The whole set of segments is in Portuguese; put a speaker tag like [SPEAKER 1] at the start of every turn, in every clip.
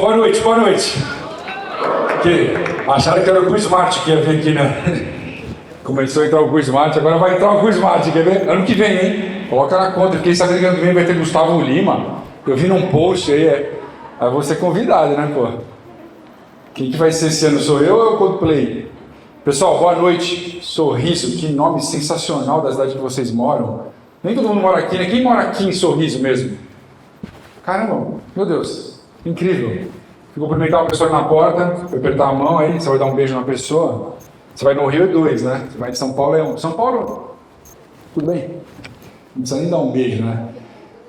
[SPEAKER 1] Boa noite, boa noite. Que acharam que era o Gu Smart que ia vir aqui, né? Começou a entrar o Gu Smart, agora vai entrar o Gu Smart, quer ver? Ano que vem, hein? Coloca na conta, fiquei sabendo que ano que vem vai ter Gustavo Lima. Eu vi num post aí, aí vou ser convidado, né, pô? Quem que vai ser esse ano? Sou eu ou é o Coldplay? Pessoal, boa noite. Sorriso, que nome sensacional da cidade que vocês moram. Nem todo mundo mora aqui, né? Quem mora aqui em Sorriso mesmo? Caramba, meu Deus, incrível. Fui cumprimentar uma pessoa na porta, fui apertar a mão aí, você vai dar um beijo na pessoa. Você vai no Rio é 2, né? Você vai de São Paulo é 1. São Paulo, tudo bem? Não precisa nem dar um beijo, né?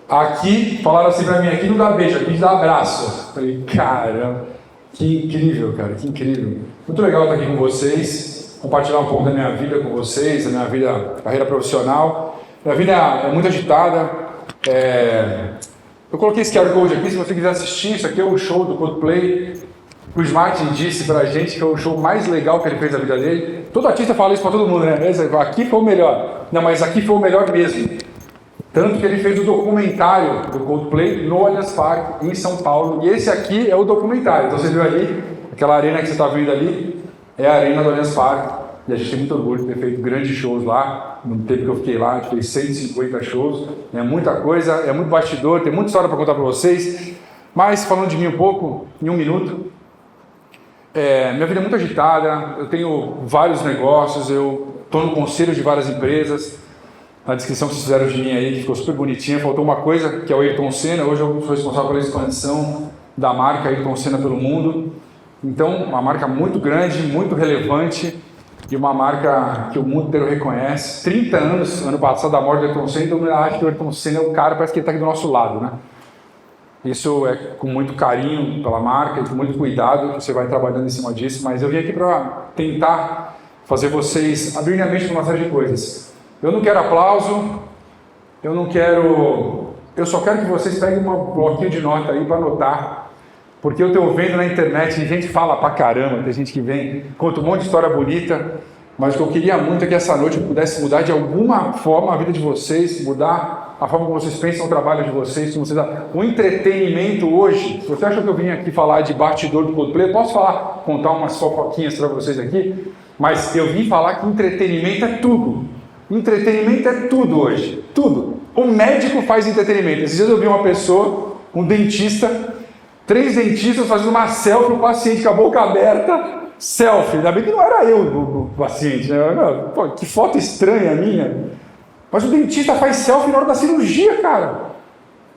[SPEAKER 1] Aqui, falaram assim pra mim, aqui não dá beijo, aqui a gente dá abraço. Falei, caramba, que incrível, cara, que incrível. Muito legal estar aqui com vocês, compartilhar um pouco da minha vida com vocês, da minha vida, carreira profissional. Minha vida é muito agitada. Eu coloquei esse QR Code aqui, se você quiser assistir, isso aqui é o show do Coldplay. O Smart disse pra gente que é o show mais legal que ele fez na vida dele. Todo artista fala isso pra todo mundo, né? Aqui foi o melhor. Não, mas aqui foi o melhor mesmo. Tanto que ele fez o documentário do Coldplay no Allianz Parque, em São Paulo. E esse aqui é o documentário. Então você viu ali, aquela arena que você está vendo ali, é a arena do Allianz Parque. E a gente tem muito orgulho de ter feito grandes shows lá. No tempo que eu fiquei lá, a gente fez 150 shows. É muita coisa, é muito bastidor, tem muita história para contar para vocês. Mas, falando de mim um pouco, em um minuto, minha vida é muito agitada, eu tenho vários negócios, eu estou no conselho de várias empresas. Na descrição que vocês fizeram de mim aí, que ficou super bonitinha, faltou uma coisa, que é o Ayrton Senna. Hoje eu sou responsável pela expansão da marca Ayrton Senna pelo mundo. Então, uma marca muito grande, muito relevante e uma marca que o mundo inteiro reconhece. 30 anos, ano passado, da morte do Ayrton Senna, então eu acho que o Ayrton Senna é o cara, parece que ele está aqui do nosso lado, né? Isso é com muito carinho pela marca e com muito cuidado que você vai trabalhando em cima disso, mas eu vim aqui para tentar fazer vocês abrirem a mente para uma série de coisas. Eu não quero aplauso, eu só quero que vocês peguem um bloquinho de nota aí para anotar, porque eu estou vendo na internet, gente fala pra caramba, tem gente que vem, conta um monte de história bonita, mas o que eu queria muito é que essa noite eu pudesse mudar de alguma forma a vida de vocês, mudar a forma como vocês pensam o trabalho de vocês, o entretenimento hoje. Se você acha que eu vim aqui falar de bastidor do Coldplay, eu posso falar, contar umas fofoquinhas para vocês aqui, mas eu vim falar que entretenimento é tudo. Entretenimento é tudo hoje, tudo. O médico faz entretenimento. Esses dias eu vi uma pessoa, um dentista, 3 dentistas fazendo uma selfie no paciente com a boca aberta, selfie. Ainda bem que não era eu o paciente, né? Pô, que foto estranha a minha. Mas o dentista faz selfie na hora da cirurgia, cara.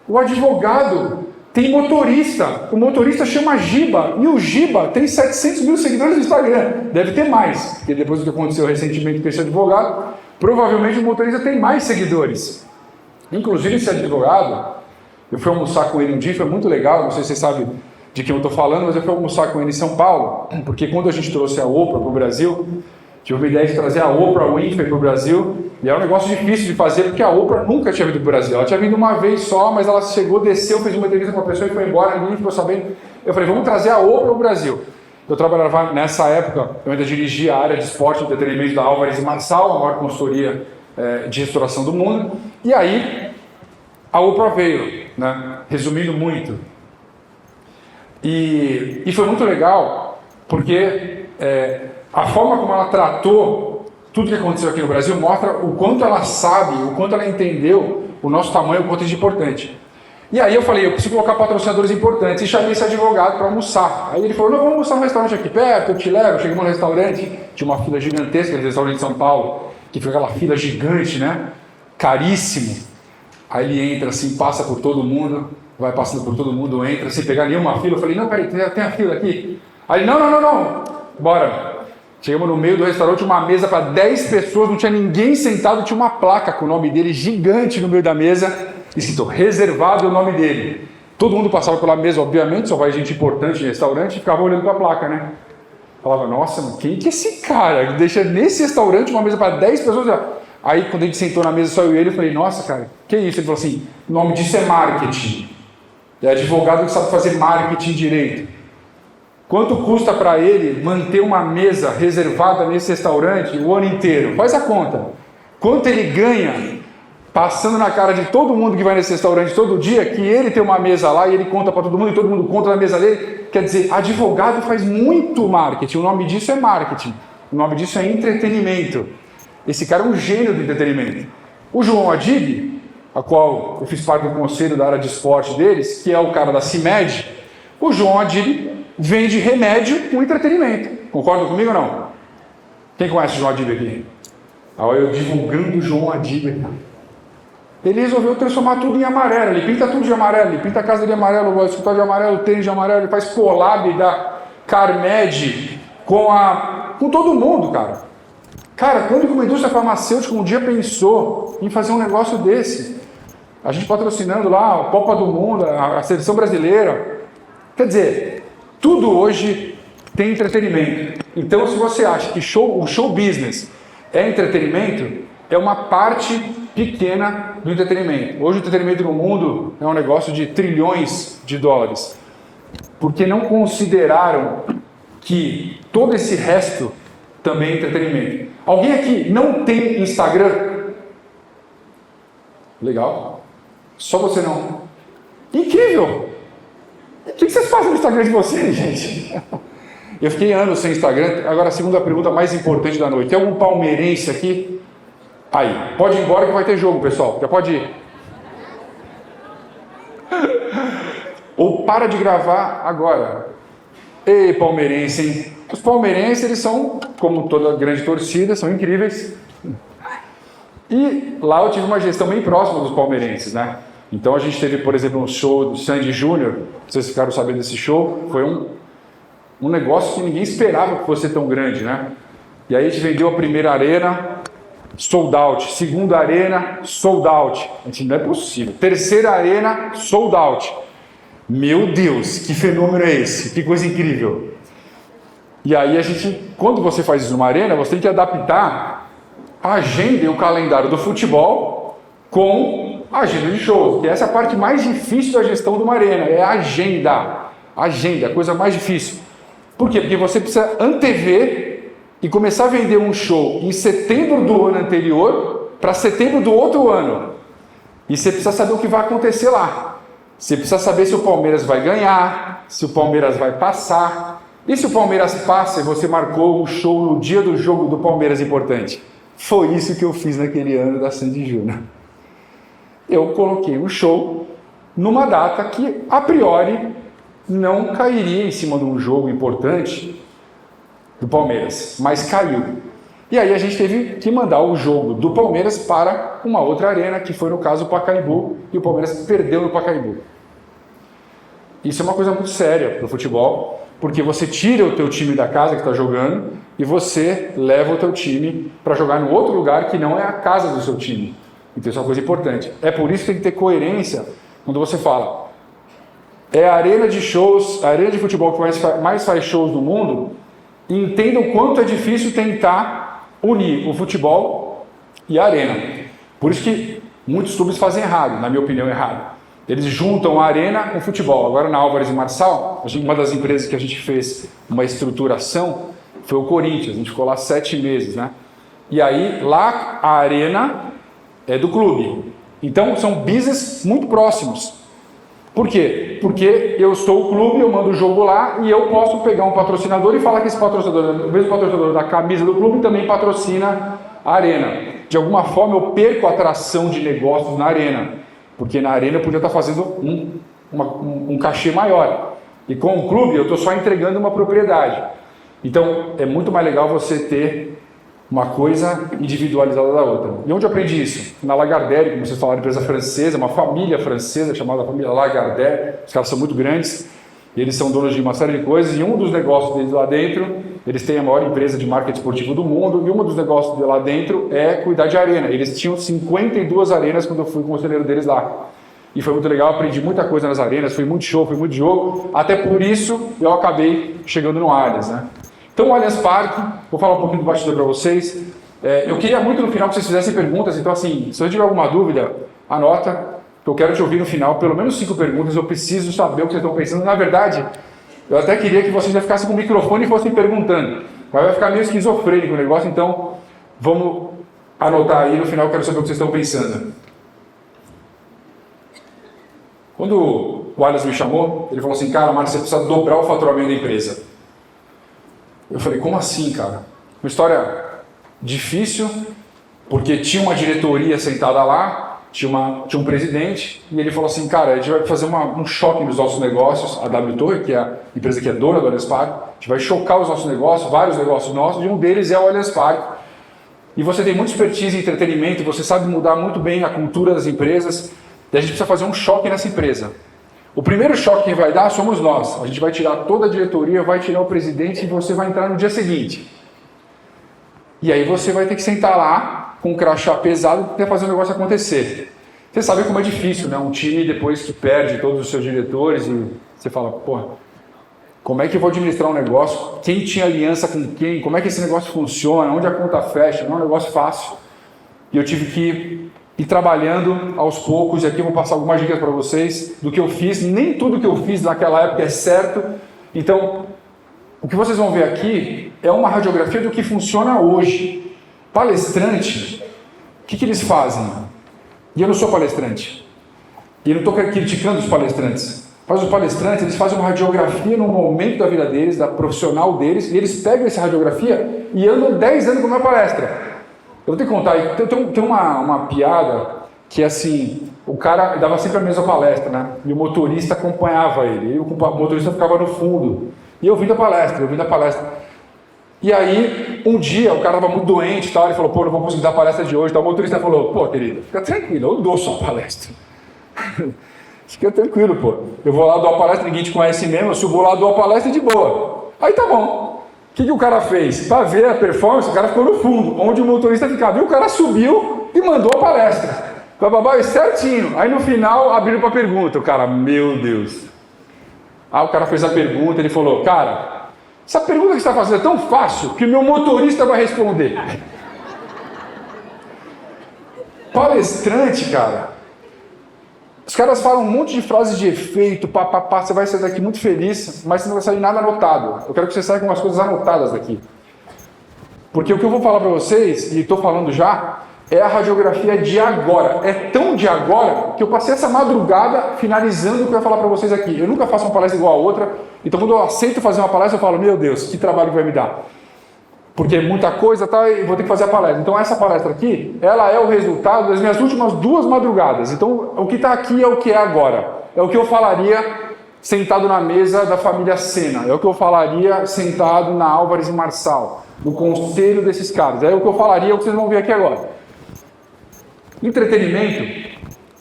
[SPEAKER 1] O advogado tem motorista. O motorista chama Giba. E o Giba tem 700 mil seguidores no Instagram. Deve ter mais, porque depois do que aconteceu recentemente com esse advogado, provavelmente o motorista tem mais seguidores. Inclusive esse advogado, eu fui almoçar com ele um dia, foi muito legal, não sei se você sabe de quem eu estou falando, mas eu fui almoçar com ele em São Paulo, porque quando a gente trouxe a Oprah para o Brasil, tive uma ideia de trazer a Oprah Winfrey para o Brasil, e era um negócio difícil de fazer, porque a Oprah nunca tinha vindo para o Brasil. Ela tinha vindo uma vez só, mas ela chegou, desceu, fez uma entrevista com a pessoa e foi embora, ninguém ficou sabendo. Eu falei, vamos trazer a Oprah para o Brasil. Eu trabalhava nessa época, eu ainda dirigia a área de esporte e entretenimento da Álvares e Marçal, a maior consultoria de restauração do mundo, e aí a Oprah veio, né? Resumindo muito. E foi muito legal, porque a forma como ela tratou tudo que aconteceu aqui no Brasil mostra o quanto ela sabe, o quanto ela entendeu o nosso tamanho, o quanto é importante. E aí eu falei, eu preciso colocar patrocinadores importantes, e chamei esse advogado para almoçar. Aí ele falou, não, vamos almoçar no restaurante aqui perto, eu te levo. Chegamos no restaurante, tinha uma fila gigantesca, no restaurante de São Paulo, que foi aquela fila gigante, né? Caríssimo. Aí ele entra assim, passa por todo mundo, vai passando por todo mundo, entra, sem pegar nenhuma fila. Eu falei, não, peraí, tem a fila aqui. Aí ele, não, bora. Chegamos no meio do restaurante, uma mesa para 10 pessoas, não tinha ninguém sentado, tinha uma placa com o nome dele gigante no meio da mesa, escrito reservado o nome dele. Todo mundo passava pela mesa, obviamente, só vai gente importante em restaurante, e ficava olhando para a placa, né? Falava, nossa, quem que é esse cara? Ele deixa nesse restaurante uma mesa para 10 pessoas. Aí quando a gente sentou na mesa, só eu e ele, eu falei, nossa, cara, que isso? Ele falou assim, o nome disso é marketing. É advogado que sabe fazer marketing direito. Quanto custa para ele manter uma mesa reservada nesse restaurante o ano inteiro? Faz a conta. Quanto ele ganha passando na cara de todo mundo que vai nesse restaurante todo dia, que ele tem uma mesa lá e ele conta para todo mundo e todo mundo conta na mesa dele. Quer dizer, advogado faz muito marketing, o nome disso é marketing, o nome disso é entretenimento. Esse cara é um gênio do entretenimento. O João Adib, a qual eu fiz parte do conselho da área de esporte deles, que é o cara da CIMED, o João Adib vende remédio com entretenimento. Concordam comigo ou não? Quem conhece o João Adib aqui? Olha eu divulgando o João Adib aqui. Ele resolveu transformar tudo em amarelo, ele pinta tudo de amarelo, ele pinta a casa de amarelo, o escritório de amarelo, o tênis de amarelo, ele faz collab da Carmed com todo mundo, cara. Cara, quando que uma indústria farmacêutica um dia pensou em fazer um negócio desse? A gente patrocinando lá a Copa do Mundo, a seleção brasileira. Quer dizer, tudo hoje tem entretenimento. Então, se você acha que o show business é entretenimento, é uma parte pequena do entretenimento. Hoje o entretenimento no mundo é um negócio de trilhões de dólares. Porque não consideraram que todo esse resto também é entretenimento. Alguém aqui não tem Instagram? Legal. Só você não. Incrível! O que vocês fazem no Instagram de vocês, gente? Eu fiquei anos sem Instagram. Agora a segunda pergunta mais importante da noite. Tem algum palmeirense aqui? Aí, pode ir embora que vai ter jogo, pessoal. Já pode ir. Ou para de gravar agora. Ei, palmeirense, hein? Os palmeirenses, eles são, como toda grande torcida, são incríveis. E lá eu tive uma gestão bem próxima dos palmeirenses, né? Então a gente teve, por exemplo, um show do Sandy Júnior. Vocês ficaram sabendo desse show? Foi um negócio que ninguém esperava que fosse tão grande, né? E aí a gente vendeu a primeira arena, sold out. Segunda arena, sold out. A gente não é possível. Terceira arena, sold out. Meu Deus, que fenômeno é esse? Que coisa incrível. E aí a gente, quando você faz isso numa arena, você tem que adaptar a agenda e o calendário do futebol com a agenda de shows, que essa é a parte mais difícil da gestão de uma arena, é a agenda. Agenda, a coisa mais difícil. Por quê? Porque você precisa antever e começar a vender um show em setembro do ano anterior para setembro do outro ano. E você precisa saber o que vai acontecer lá. Você precisa saber se o Palmeiras vai ganhar, se o Palmeiras vai passar. E se o Palmeiras passa e você marcou um show no dia do jogo do Palmeiras importante? Foi isso que eu fiz naquele ano da Sandy Júnior. Eu coloquei um show numa data que, a priori, não cairia em cima de um jogo importante do Palmeiras, mas caiu. E aí a gente teve que mandar o jogo do Palmeiras para uma outra arena, que foi no caso o Pacaembu, e o Palmeiras perdeu no Pacaembu. Isso é uma coisa muito séria para o futebol, porque você tira o teu time da casa que está jogando e você leva o teu time para jogar no outro lugar que não é a casa do seu time. Então isso é uma coisa importante. É por isso que tem que ter coerência quando você fala. É a arena de shows, a arena de futebol que mais faz shows no mundo, e entenda o quanto é difícil tentar unir o futebol e a arena. Por isso que muitos clubes fazem errado, na minha opinião, errado. Eles juntam a arena com o futebol. Agora na Álvares e Marçal, uma das empresas que a gente fez uma estruturação foi o Corinthians. A gente ficou lá 7 meses, né? E aí lá a arena é do clube. Então são business muito próximos. Por quê? Porque eu sou o clube, eu mando o jogo lá e eu posso pegar um patrocinador e falar que esse patrocinador, o mesmo patrocinador da camisa do clube, também patrocina a arena. De alguma forma eu perco a atração de negócios na arena. Porque na arena eu podia estar fazendo um cachê maior. E com o clube eu estou só entregando uma propriedade. Então é muito mais legal você ter uma coisa individualizada da outra. E onde eu aprendi isso? Na Lagardère, como vocês falaram, empresa francesa, uma família francesa chamada família Lagardère. Os caras são muito grandes. Eles são donos de uma série de coisas. E um dos negócios deles lá dentro, eles têm a maior empresa de marketing esportivo do mundo. E um dos negócios de lá dentro é cuidar de arena. Eles tinham 52 arenas quando eu fui conselheiro deles lá. E foi muito legal, aprendi muita coisa nas arenas, foi muito show, foi muito jogo. Até por isso eu acabei chegando no Allianz, né? Então o Allianz Parque, vou falar um pouquinho do bastidor para vocês. Eu queria muito no final que vocês fizessem perguntas. Então assim, se você tiver alguma dúvida, anota. Que eu quero te ouvir no final, pelo menos 5 perguntas, eu preciso saber o que vocês estão pensando. Na verdade, eu até queria que vocês já ficassem com o microfone e fossem perguntando. Mas vai ficar meio esquizofrênico o negócio, então vamos anotar aí no final, eu quero saber o que vocês estão pensando. Quando o Alias me chamou, ele falou assim, cara, Marcos, você precisa dobrar o faturamento da empresa. Eu falei, como assim, cara? Uma história difícil, porque tinha uma diretoria sentada lá, tinha um presidente, e ele falou assim, cara, a gente vai fazer um choque nos nossos negócios, a W Torre, que é a empresa que é dona do Allianz Parque, a gente vai chocar os nossos negócios, vários negócios nossos, e um deles é o Allianz Parque. E você tem muita expertise em entretenimento, você sabe mudar muito bem a cultura das empresas, e a gente precisa fazer um choque nessa empresa. O primeiro choque que vai dar somos nós. A gente vai tirar toda a diretoria, vai tirar o presidente e você vai entrar no dia seguinte. E aí você vai ter que sentar lá com um crachá pesado e tentar fazer o negócio acontecer. Você sabe como é difícil, né? Um time depois que perde todos os seus diretores e você fala, pô, como é que eu vou administrar um negócio? Quem tinha aliança com quem? Como é que esse negócio funciona? Onde a conta fecha? Não é um negócio fácil. E eu tive que ir trabalhando aos poucos, e aqui eu vou passar algumas dicas para vocês do que eu fiz. Nem tudo que eu fiz naquela época é certo. Então, o que vocês vão ver aqui é uma radiografia do que funciona hoje. Palestrante, o que eles fazem? E eu não sou palestrante. E eu não estou criticando os palestrantes. Mas os palestrantes, eles fazem uma radiografia no momento da vida deles, da profissional deles, e eles pegam essa radiografia e andam 10 anos com a minha palestra. Eu vou ter que contar, tem uma piada que assim, o cara dava sempre a mesma palestra, né? E o motorista acompanhava ele, e o motorista ficava no fundo. E eu vim da palestra. E aí, um dia, o cara estava muito doente e tal, ele falou, pô, não vou conseguir dar a palestra de hoje. Então, o motorista falou, pô, querido, fica tranquilo, eu dou sua palestra. Fica tranquilo, pô. Eu vou lá dar a palestra, ninguém te conhece mesmo, eu subo lá, dou a palestra de boa. Aí tá bom. O que o cara fez? Para ver a performance, o cara ficou no fundo, onde o motorista ficava. E o cara subiu e mandou a palestra. Bababá, certinho. Aí no final, abriram para pergunta. O cara, meu Deus. Aí o cara fez a pergunta, ele falou, cara, essa pergunta que você está fazendo é tão fácil que o meu motorista vai responder. Palestrante, cara. Os caras falam um monte de frases de efeito, papapá, você vai sair daqui muito feliz, mas você não vai sair nada anotado. Eu quero que você saia com umas coisas anotadas daqui. Porque o que eu vou falar para vocês, e estou falando já, é a radiografia de agora. É tão de agora que eu passei essa madrugada finalizando o que eu ia falar para vocês aqui. Eu nunca faço uma palestra igual a outra, então quando eu aceito fazer uma palestra, eu falo, meu Deus, que trabalho que vai me dar. Porque muita coisa, tá, e vou ter que fazer a palestra. Então essa palestra aqui, ela é o resultado das minhas últimas 2 madrugadas. Então o que está aqui é o que é agora. É o que eu falaria sentado na mesa da família Senna. É o que eu falaria sentado na Álvares e Marçal, no conselho desses caras. É o que eu falaria, é o que vocês vão ver aqui agora. Entretenimento,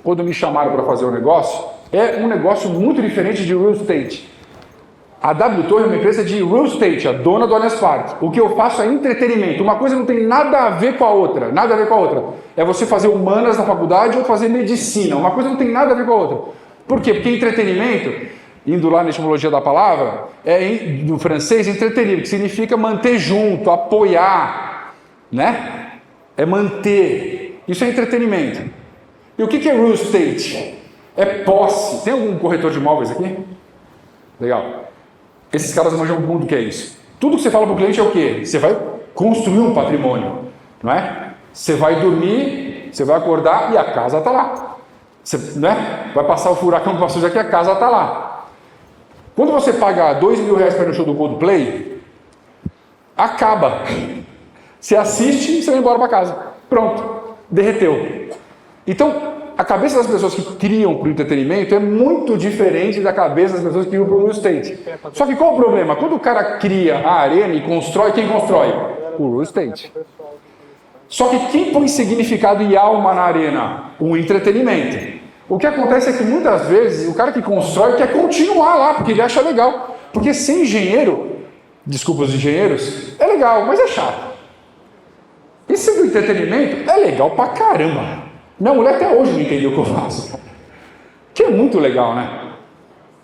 [SPEAKER 1] quando me chamaram para fazer o negócio, é um negócio muito diferente de real estate. A W Torre é uma empresa de real estate, a dona do Allianz Parque. O que eu faço é entretenimento. Uma coisa não tem nada a ver com a outra. Nada a ver com a outra. É você fazer humanas na faculdade ou fazer medicina. Uma coisa não tem nada a ver com a outra. Por quê? Porque entretenimento, indo lá na etimologia da palavra, do francês, entretenir, que significa manter junto, apoiar, né? É manter. Isso é entretenimento. E o que é real estate? É posse. Tem algum corretor de imóveis aqui? Legal. Esses caras manjam muito do que é isso. Tudo que você fala para o cliente é o quê? Você vai construir um patrimônio, não é? Você vai dormir, você vai acordar e a casa está lá. Você, né? Vai passar o furacão que passou daqui, a casa está lá. Quando você paga R$2.000 para ir no show do Coldplay, acaba. Você assiste e você vai embora para casa. Pronto. Derreteu. Então, a cabeça das pessoas que criam para o entretenimento é muito diferente da cabeça das pessoas que criam para o real estate. Só que qual o problema? Quando o cara cria a arena e constrói, quem constrói? O real estate. Só que quem põe significado e alma na arena? O entretenimento. O que acontece é que muitas vezes o cara que constrói quer continuar lá, porque ele acha legal. Porque ser engenheiro, desculpa os engenheiros, é legal, mas é chato. E ser do entretenimento é legal pra caramba. Minha mulher até hoje não entendeu o que eu faço. Que é muito legal, né?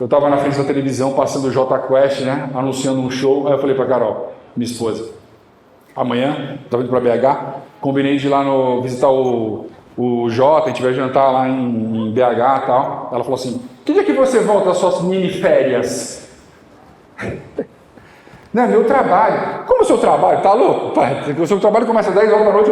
[SPEAKER 1] Eu estava na frente da televisão, passando o Jota Quest, né? Anunciando um show. Aí eu falei pra Carol, minha esposa, amanhã, estava indo pra BH, combinei de ir lá visitar o Jota, a gente vai jantar lá em BH e tal. Ela falou assim, que dia que você volta às suas mini férias? Não, meu trabalho. Como o seu trabalho? Tá louco? Pai, o seu trabalho começa às 10 horas da noite,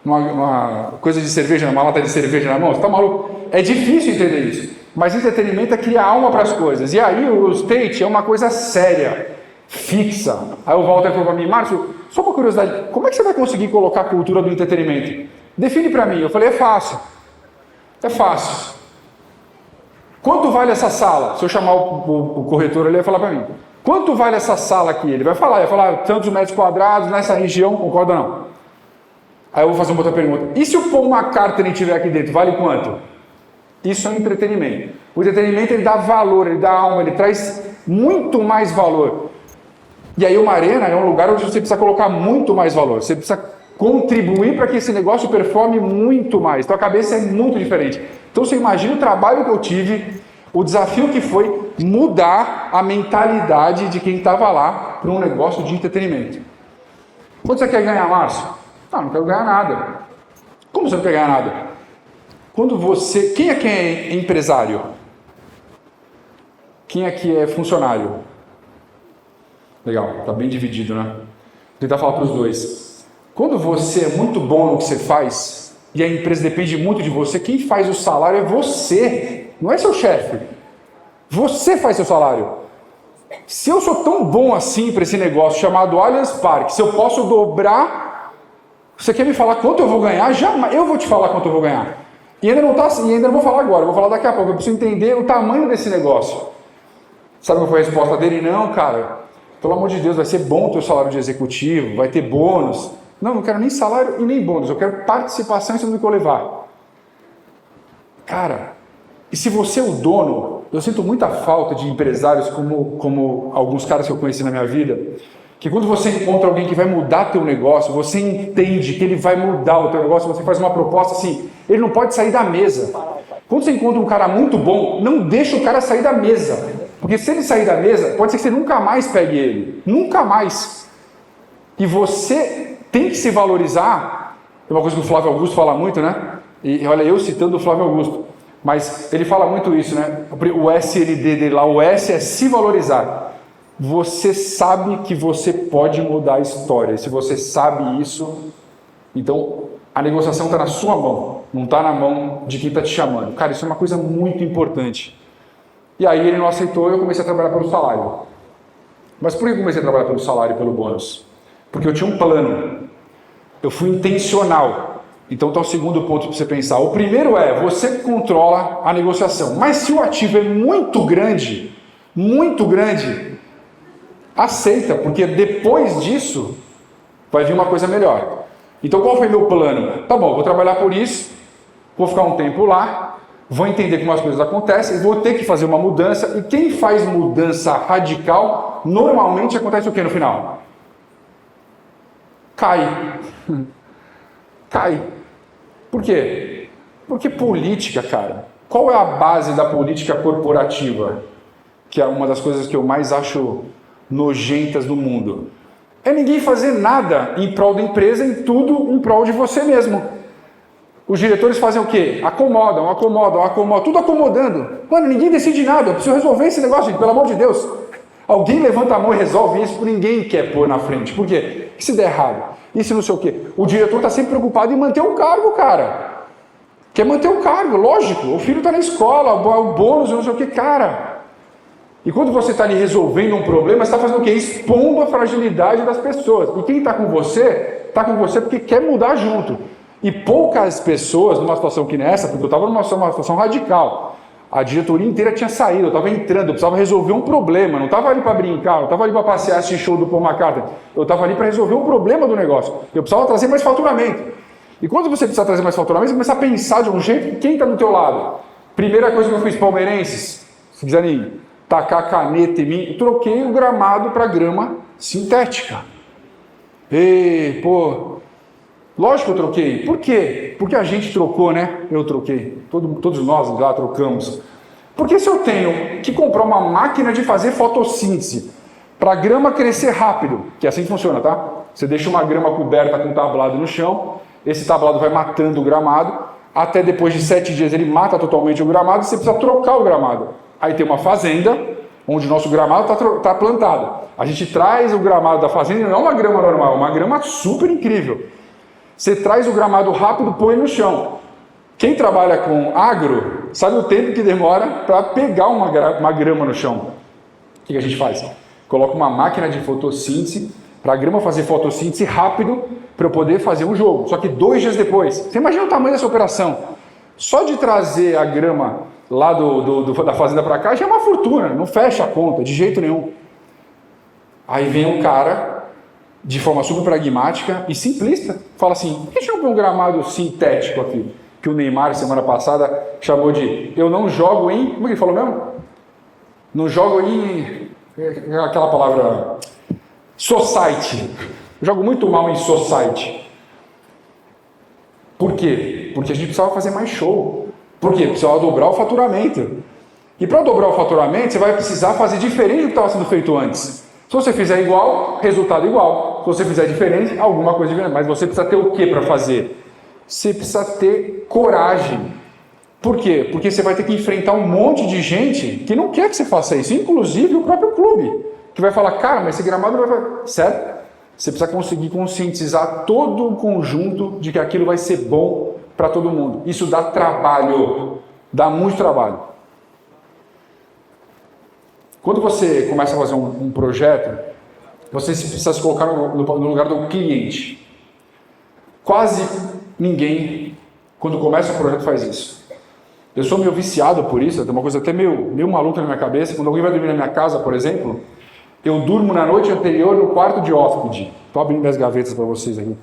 [SPEAKER 1] uma coisa de cerveja, uma lata de cerveja na mão, você tá maluco? É difícil entender isso.
[SPEAKER 2] Mas entretenimento é criar alma para as coisas. E aí o state é uma coisa séria, fixa. Aí o Walter falou para mim, Márcio, só uma curiosidade, como é que você vai conseguir colocar a cultura do entretenimento? Define para mim. Eu falei, é fácil. É fácil. Quanto vale essa sala? Se eu chamar o corretor, ele vai falar para mim. Quanto vale essa sala aqui? Ele vai falar tantos metros quadrados nessa região, concorda ou não? Aí eu vou fazer uma outra pergunta. E se o Paul McCartney estiver aqui dentro, vale quanto? Isso é um entretenimento. O entretenimento ele dá valor, ele dá alma, ele traz muito mais valor. E aí uma arena é um lugar onde você precisa colocar muito mais valor. Você precisa contribuir para que esse negócio performe muito mais. Então a cabeça é muito diferente. Então você imagina o trabalho que eu tive, o desafio que foi mudar a mentalidade de quem estava lá para um negócio de entretenimento. Quanto você quer ganhar, Márcio? Não quero ganhar nada. Como você não quer ganhar nada? Quando você... Quem é empresário? Quem aqui é funcionário? Legal, tá bem dividido, né? Vou tentar falar para os dois. Quando você é muito bom no que você faz e a empresa depende muito de você, quem faz o salário é você, não é seu chefe. Você faz seu salário. Se eu sou tão bom assim para esse negócio chamado Allianz Parque, se eu posso dobrar, você quer me falar quanto eu vou ganhar? Jamais, eu vou te falar quanto eu vou ganhar. E ainda não vou falar agora, eu vou falar daqui a pouco. Eu preciso entender o tamanho desse negócio. Sabe qual foi a resposta dele? Não, cara, pelo amor de Deus, vai ser bom o teu salário de executivo, vai ter bônus. Não quero nem salário e nem bônus, eu quero participação em cima do que eu levar. Cara, e se você é o dono, eu sinto muita falta de empresários como alguns caras que eu conheci na minha vida, que quando você encontra alguém que vai mudar teu negócio, você entende que ele vai mudar o teu negócio, você faz uma proposta assim, ele não pode sair da mesa. Quando você encontra um cara muito bom, não deixa o cara sair da mesa. Porque se ele sair da mesa, pode ser que você nunca mais pegue ele. Nunca mais. E você tem que se valorizar. É uma coisa que o Flávio Augusto fala muito, né? E olha, eu citando o Flávio Augusto. Mas ele fala muito isso, né? O SLD dele lá, o S é se valorizar. Você sabe que você pode mudar a história. E se você sabe isso, então a negociação está na sua mão. Não está na mão de quem está te chamando. Cara, isso é uma coisa muito importante. E aí ele não aceitou e eu comecei a trabalhar pelo salário. Mas por que eu comecei a trabalhar pelo salário e pelo bônus? Porque eu tinha um plano. Eu fui intencional. Então está o segundo ponto para você pensar. O primeiro é, você controla a negociação. Mas se o ativo é muito grande, aceita, porque depois disso vai vir uma coisa melhor. Então qual foi meu plano? Tá bom, vou trabalhar por isso, vou ficar um tempo lá, vou entender como as coisas acontecem, vou ter que fazer uma mudança. E quem faz mudança radical, normalmente acontece o que no final? Cai. Cai. Por quê? Porque política, cara. Qual é a base da política corporativa? Que é uma das coisas que eu mais acho nojentas do mundo. É ninguém fazer nada em prol da empresa e tudo em prol de você mesmo. Os diretores fazem o quê? Acomodam, tudo acomodando. Mano, ninguém decide nada, eu preciso resolver esse negócio, gente, pelo amor de Deus. Alguém levanta a mão e resolve isso, porque ninguém quer pôr na frente. Por quê? E se der errado? E se não sei o quê? O diretor está sempre preocupado em manter o cargo, cara. Quer manter o cargo, lógico. O filho está na escola, o bônus, não sei o quê, cara. E quando você está ali resolvendo um problema, você está fazendo o quê? Expondo a fragilidade das pessoas. E quem está com você porque quer mudar junto. E poucas pessoas, numa situação que nessa, porque eu estava numa situação radical, a diretoria inteira tinha saído, eu estava entrando, eu precisava resolver um problema, não estava ali para brincar, não estava ali para passear, assistir show do Paul McCartney, eu estava ali para resolver um problema do negócio, eu precisava trazer mais faturamento. E quando você precisa trazer mais faturamento, você começa a pensar de um jeito que quem está do teu lado? Primeira coisa que eu fiz, palmeirenses, se quiserem tacar caneta em mim, eu troquei o gramado para grama sintética. Ei, pô... Lógico que eu troquei. Por quê? Porque a gente trocou, né? Eu troquei. Todos nós lá trocamos. Porque se eu tenho que comprar uma máquina de fazer fotossíntese para a grama crescer rápido, que é assim que funciona, tá? Você deixa uma grama coberta com tablado no chão, esse tablado vai matando o gramado, até depois de 7 dias ele mata totalmente o gramado e você precisa trocar o gramado. Aí tem uma fazenda onde o nosso gramado está plantado. A gente traz o gramado da fazenda, não é uma grama normal, é uma grama super incrível. Você traz o gramado rápido, põe no chão. Quem trabalha com agro, Sabe o tempo que demora para pegar uma grama no chão? O que a gente faz? Coloca uma máquina de fotossíntese para a grama fazer fotossíntese rápido para eu poder fazer um jogo. Só que 2 dias depois, você imagina o tamanho dessa operação? Só de trazer a grama lá da fazenda para cá já é uma fortuna, não fecha a conta de jeito nenhum. Aí vem um cara, de forma super pragmática e simplista, fala assim, por que a gente não põe um gramado sintético aqui? Que o Neymar, semana passada, chamou de eu não jogo em... Como é que ele falou mesmo? Não jogo em... aquela palavra... Society. Eu jogo muito mal em society. Por quê? Porque a gente precisava fazer mais show. Por quê? Precisava dobrar o faturamento. E para dobrar o faturamento, você vai precisar fazer diferente do que estava sendo feito antes. Se você fizer igual, resultado igual. Se você fizer diferente, alguma coisa diferente. Mas você precisa ter o que para fazer? Você precisa ter coragem. Por quê? Porque você vai ter que enfrentar um monte de gente que não quer que você faça isso, inclusive o próprio clube, que vai falar, cara, mas esse gramado não vai... Certo? Você precisa conseguir conscientizar todo o conjunto de que aquilo vai ser bom para todo mundo. Isso dá trabalho, dá muito trabalho. Quando você começa a fazer um projeto, você precisa se colocar no lugar do cliente. Quase ninguém, quando começa um projeto, faz isso. Eu sou meio viciado por isso, tem uma coisa até meio maluca na minha cabeça. Quando alguém vai dormir na minha casa, por exemplo, eu durmo na noite anterior no quarto de hóspede. Estou abrindo minhas gavetas para vocês aqui.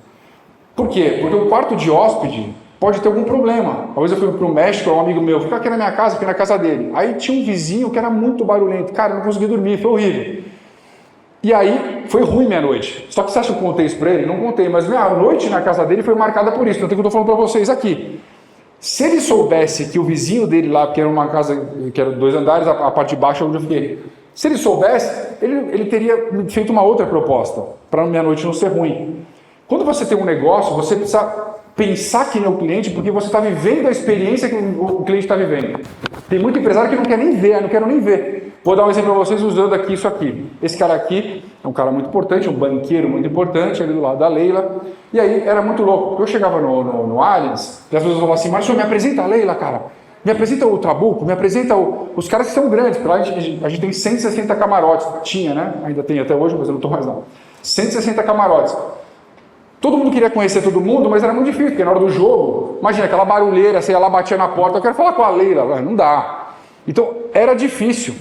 [SPEAKER 2] Por quê? Porque o quarto de hóspede pode ter algum problema. Uma vez eu fui para o México, um amigo meu, fica aqui na minha casa, fiquei na casa dele. Aí tinha um vizinho que era muito barulhento. Cara, eu não conseguia dormir, foi horrível. E aí, foi ruim minha noite. Só que você acha que eu contei isso para ele? Não contei, mas minha noite na casa dele foi marcada por isso. Então, o que eu estou falando para vocês aqui. Se ele soubesse que o vizinho dele lá, porque era uma casa que era 2 andares, a parte de baixo onde eu fiquei. Se ele soubesse, ele teria feito uma outra proposta, para minha noite não ser ruim. Quando você tem um negócio, você precisa pensar que nem o cliente, porque você está vivendo a experiência que o cliente está vivendo. Tem muito empresário que não quer nem ver, não quero nem ver. Vou dar um exemplo para vocês usando aqui isso aqui. Esse cara aqui é um cara muito importante, um banqueiro muito importante, ali do lado da Leila. E aí era muito louco, porque eu chegava no Allianz, e as pessoas falavam assim, mas senhor, me apresenta a Leila, cara. Me apresenta o Trabuco, me apresenta os caras que são grandes, porque lá a gente tem 160 camarotes. Tinha, né? Ainda tem até hoje, mas eu não estou mais não. 160 camarotes. Todo mundo queria conhecer todo mundo, mas era muito difícil, porque na hora do jogo, imagina aquela barulheira, você ia lá, batia na porta, eu quero falar com a Leila, não dá. Então, era difícil.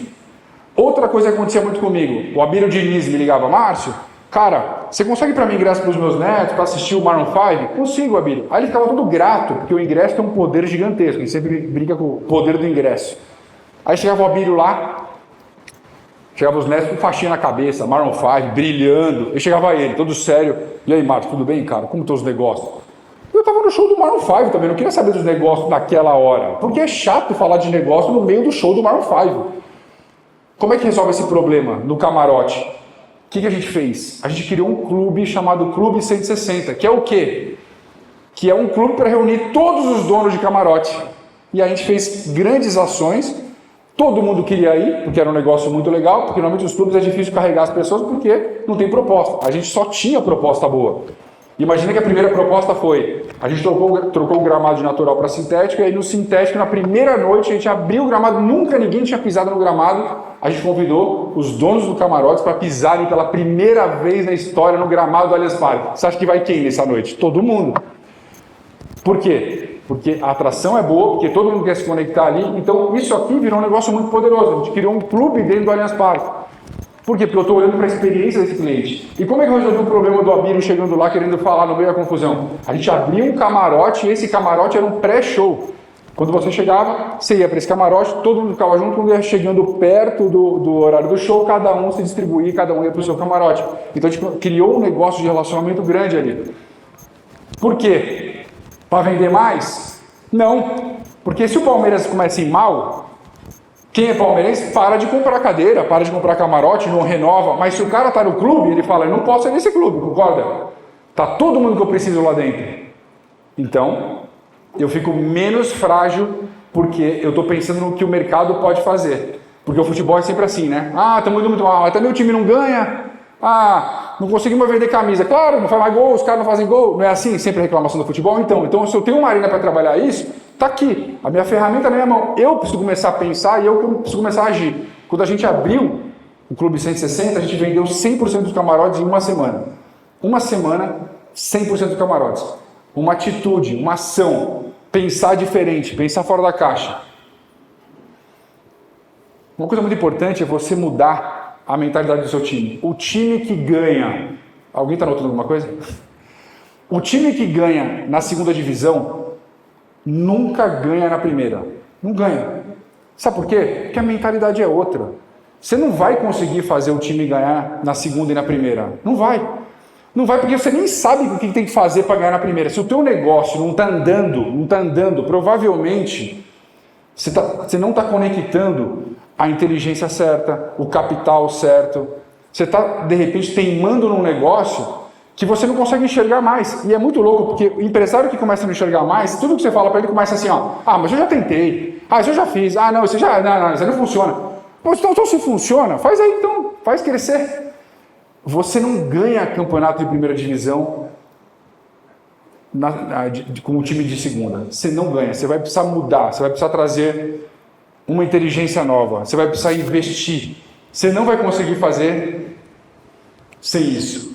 [SPEAKER 2] Outra coisa que acontecia muito comigo, o Abílio Diniz me ligava, Márcio, cara, você consegue para mim ingresso para os meus netos, para assistir o Maroon 5? Consigo, Abílio. Aí ele ficava todo grato, porque o ingresso tem um poder gigantesco, a gente sempre brinca com o poder do ingresso. Aí chegava o Abílio lá, chegava os netos com faixinha na cabeça, Maroon 5, brilhando. E chegava ele, todo sério. E aí, Marcos, tudo bem, cara? Como estão os negócios? Eu estava no show do Maroon 5 também, não queria saber dos negócios naquela hora. Porque é chato falar de negócio no meio do show do Maroon 5. Como é que resolve esse problema no camarote? O que a gente fez? A gente criou um clube chamado Clube 160, que é o quê? Que é um clube para reunir todos os donos de camarote. E a gente fez grandes ações. Todo mundo queria ir, porque era um negócio muito legal, porque normalmente os clubes é difícil carregar as pessoas porque não tem proposta. A gente só tinha proposta boa. Imagina que a primeira proposta foi, a gente trocou o gramado de natural para sintético, e aí no sintético, na primeira noite, a gente abriu o gramado, nunca ninguém tinha pisado no gramado, a gente convidou os donos do camarote para pisarem pela primeira vez na história no gramado do Allianz Parque. Você acha que vai quem nessa noite? Todo mundo. Por quê? Porque a atração é boa, porque todo mundo quer se conectar ali, então isso aqui virou um negócio muito poderoso. A gente criou um clube dentro do Allianz Parque. Por quê? Porque eu estou olhando para a experiência desse cliente. E como é que eu resolvi o problema do Abílio chegando lá, querendo falar no meio da confusão? A gente abriu um camarote e esse camarote era um pré-show. Quando você chegava, você ia para esse camarote, todo mundo ficava junto, quando ia chegando perto do horário do show, cada um se distribuía, cada um ia para o seu camarote. Então a gente criou um negócio de relacionamento grande ali. Por quê? Para vender mais? Não. Porque se o Palmeiras começa em mal, quem é palmeirense para de comprar cadeira, para de comprar camarote, não renova. Mas se o cara está no clube, ele fala, eu não posso ir nesse clube, concorda? Está todo mundo que eu preciso lá dentro. Então, eu fico menos frágil porque eu estou pensando no que o mercado pode fazer. Porque o futebol é sempre assim, né? Ah, estamos indo muito mal, até meu time não ganha. Ah, não conseguimos vender camisa. Claro, não faz mais gol, os caras não fazem gol. Não é assim sempre a reclamação do futebol? Então se eu tenho uma arena para trabalhar isso, tá aqui. A minha ferramenta na minha mão. Eu preciso começar a pensar e eu preciso começar a agir. Quando a gente abriu o Clube 160, a gente vendeu 100% dos camarotes em uma semana. Uma semana, 100% dos camarotes. Uma atitude, uma ação. Pensar diferente, pensar fora da caixa. Uma coisa muito importante é você mudar a mentalidade do seu time. O time que ganha... Alguém está notando alguma coisa? O time que ganha na segunda divisão nunca ganha na primeira. Não ganha. Sabe por quê? Porque a mentalidade é outra. Você não vai conseguir fazer o time ganhar na segunda e na primeira. Não vai. Não vai porque você nem sabe o que tem que fazer para ganhar na primeira. Se o teu negócio não está andando, provavelmente você não está conectando a inteligência certa, o capital certo. Você está, de repente, teimando num negócio que você não consegue enxergar mais. E é muito louco, porque o empresário que começa a não enxergar mais, tudo que você fala para ele começa assim, ó, mas eu já tentei, isso eu já fiz, não, isso não funciona. Pô, então se funciona, faz aí então, faz crescer. Você não ganha campeonato de primeira divisão com o time de segunda. Você não ganha, você vai precisar mudar, você vai precisar trazer uma inteligência nova, você vai precisar investir. Você não vai conseguir fazer sem isso.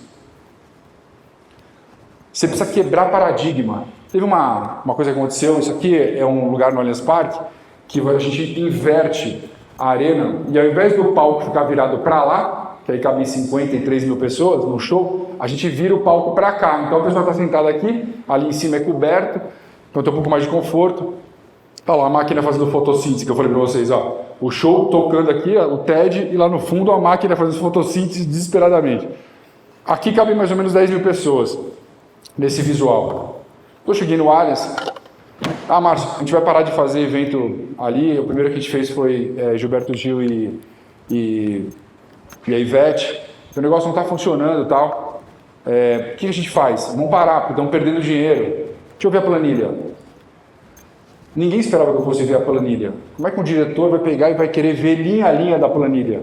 [SPEAKER 2] Você precisa quebrar paradigma. Teve uma coisa que aconteceu, isso aqui é um lugar no Allianz Parque, que a gente inverte a arena, e ao invés do palco ficar virado para lá, que aí cabem 53 mil pessoas no show, a gente vira o palco para cá. Então a pessoa está sentada aqui, ali em cima é coberto, então tem um pouco mais de conforto. Olha lá, a máquina fazendo fotossíntese, que eu falei para vocês, ó. O show tocando aqui, ó, o TED, e lá no fundo a máquina fazendo fotossíntese desesperadamente. Aqui cabem mais ou menos 10 mil pessoas nesse visual. Eu cheguei no Allianz. Márcio, a gente vai parar de fazer evento ali. O primeiro que a gente fez foi Gilberto Gil e a Ivete. O negócio não está funcionando e tal. O que a gente faz? Vamos parar, porque estamos perdendo dinheiro. Deixa eu ver a planilha. Ninguém esperava que eu fosse ver a planilha. Como é que um diretor vai pegar e vai querer ver linha a linha da planilha?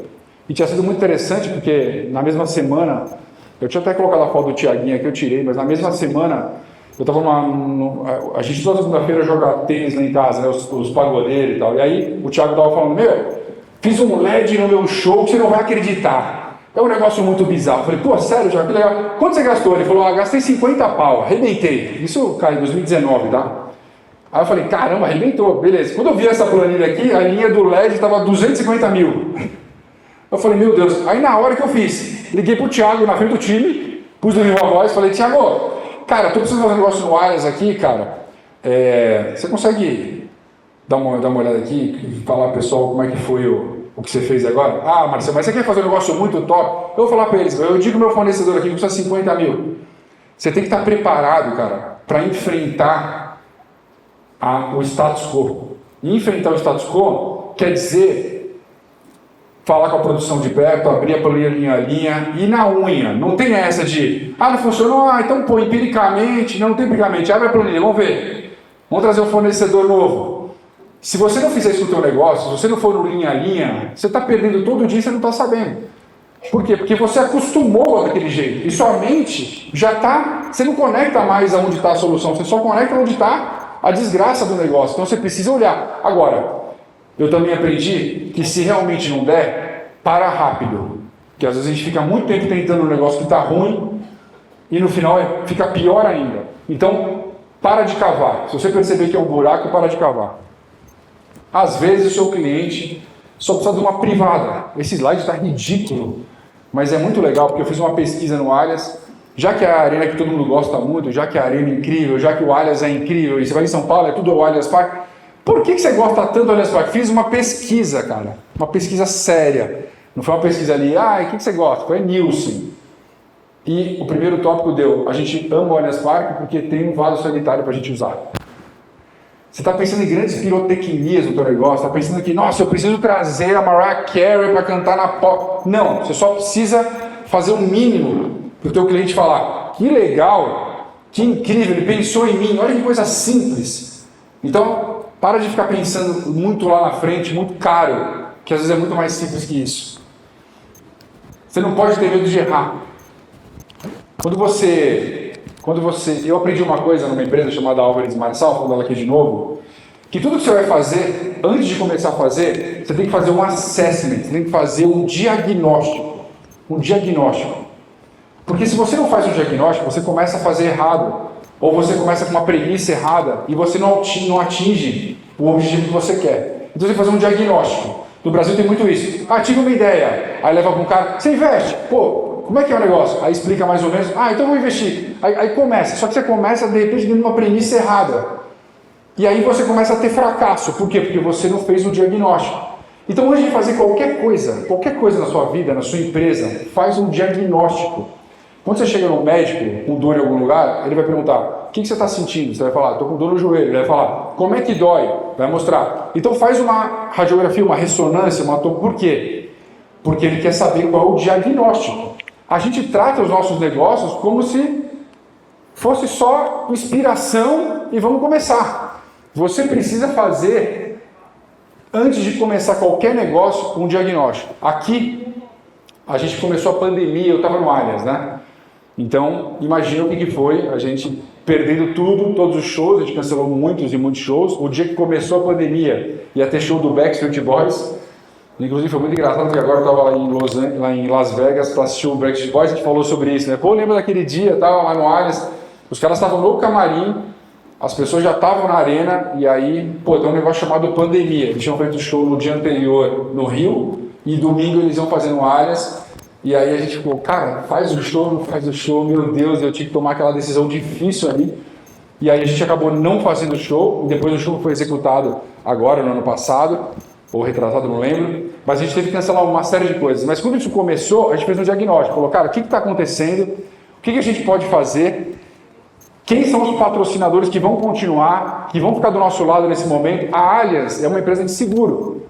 [SPEAKER 2] E tinha sido muito interessante, porque na mesma semana, eu tinha até colocado a foto do Tiaguinho aqui, eu tirei, mas na mesma semana, eu estava a gente toda segunda-feira joga tênis lá em casa, né, os pagodeiros e tal. E aí o Thiago estava falando, fiz um LED no meu show que você não vai acreditar. É um negócio muito bizarro. Eu falei, pô, sério, Thiago, que legal. Quanto você gastou? Ele falou, gastei 50 pau, arrebentei. Isso, cara, em 2019, tá? Aí eu falei, caramba, arrebentou, beleza. Quando eu vi essa planilha aqui, a linha do LED estava 250 mil. Eu falei, meu Deus. Aí na hora que eu fiz, liguei pro Thiago na frente do time, pus no viva voz, falei, Thiago, cara, tô precisando fazer um negócio no Allianz aqui, cara. Você consegue dar uma olhada aqui e falar pro pessoal como é que foi o que você fez agora? Marcelo, mas você quer fazer um negócio muito top? Eu vou falar para eles, eu digo meu fornecedor aqui que custa 50 mil. Você tem que estar preparado, cara, para enfrentar o status quo. E enfrentar o status quo quer dizer falar com a produção de perto, abrir a planilha linha a linha, e na unha. Não tem essa de, não funcionou, então pô, empiricamente. Não tem empiricamente, abre a planilha, vamos ver. Vamos trazer um fornecedor novo. Se você não fizer isso no teu negócio, se você não for no linha a linha, você está perdendo todo dia e você não está sabendo. Por quê? Porque você acostumou daquele jeito. E sua mente já está... Você não conecta mais aonde está a solução, você só conecta onde está a desgraça do negócio. Então você precisa olhar. Agora, eu também aprendi que se realmente não der, para rápido. Porque às vezes a gente fica muito tempo tentando um negócio que está ruim e no final fica pior ainda. Então, para de cavar. Se você perceber que é um buraco, para de cavar. Às vezes o seu cliente só precisa de uma privada. Esse slide está ridículo, mas é muito legal, porque eu fiz uma pesquisa no Allianz. Já que a arena que todo mundo gosta muito, já que a arena é incrível, já que o Allianz é incrível, e você vai em São Paulo, é tudo o Allianz Parque, por que você gosta tanto do Allianz Parque? Fiz uma pesquisa, cara, uma pesquisa séria. Não foi uma pesquisa ali, o que você gosta? Foi Nielsen. E o primeiro tópico deu, a gente ama o Allianz Parque porque tem um vaso sanitário para a gente usar. Você está pensando em grandes pirotecnias no teu negócio, está pensando que, nossa, eu preciso trazer a Mariah Carey para cantar na pop. Não, você só precisa fazer o mínimo para o teu cliente falar, que legal, que incrível, ele pensou em mim, olha que coisa simples. Então, para de ficar pensando muito lá na frente, muito caro, que às vezes é muito mais simples que isso. Você não pode ter medo de errar. Eu aprendi uma coisa numa empresa chamada Álvares Marçal, falando ela aqui de novo, que tudo que você vai fazer, antes de começar a fazer, você tem que fazer um assessment, você tem que fazer um diagnóstico. Um diagnóstico. Porque se você não faz um diagnóstico, você começa a fazer errado. Ou você começa com uma premissa errada e você não atinge o objetivo que você quer. Então você tem que fazer um diagnóstico. No Brasil tem muito isso. Ah, tive uma ideia. Aí leva para um cara, você investe. Pô, como é que é o negócio? Aí explica mais ou menos. Ah, então eu vou investir. Aí começa. Só que você começa, de repente, dando uma premissa errada. E aí você começa a ter fracasso. Por quê? Porque você não fez o diagnóstico. Então, antes de fazer qualquer coisa na sua vida, na sua empresa, faz um diagnóstico. Quando você chega no médico com dor em algum lugar, ele vai perguntar, o que você está sentindo? Você vai falar, estou com dor no joelho. Ele vai falar, como é que dói? Vai mostrar. Então faz uma radiografia, uma ressonância, por quê? Porque ele quer saber qual é o diagnóstico. A gente trata os nossos negócios como se fosse só inspiração e vamos começar. Você precisa fazer, antes de começar qualquer negócio, um diagnóstico. Aqui, a gente começou a pandemia, eu estava no Allianz, né? Então, imagina o que foi, a gente perdendo tudo, todos os shows, a gente cancelou muitos e muitos shows. O dia que começou a pandemia, ia ter show do Backstreet Boys. Inclusive foi muito engraçado, porque agora eu estava lá em Las Vegas para assistir o Backstreet Boys, a gente falou sobre isso, né? Pô, lembra daquele dia, estava lá no Allianz, os caras estavam no camarim, as pessoas já estavam na arena, e aí, pô, tem um negócio chamado pandemia. Eles tinham feito show no dia anterior no Rio, e domingo eles iam fazer no Allianz. E aí a gente ficou, cara, faz o show, não faz o show, meu Deus, eu tinha que tomar aquela decisão difícil ali. E aí a gente acabou não fazendo o show, e depois o show foi executado agora, no ano passado, ou retrasado, não lembro. Mas a gente teve que cancelar uma série de coisas. Mas quando isso começou, a gente fez um diagnóstico, falou, cara, o que está acontecendo? O que a gente pode fazer? Quem são os patrocinadores que vão continuar, que vão ficar do nosso lado nesse momento? A Allianz é uma empresa de seguro,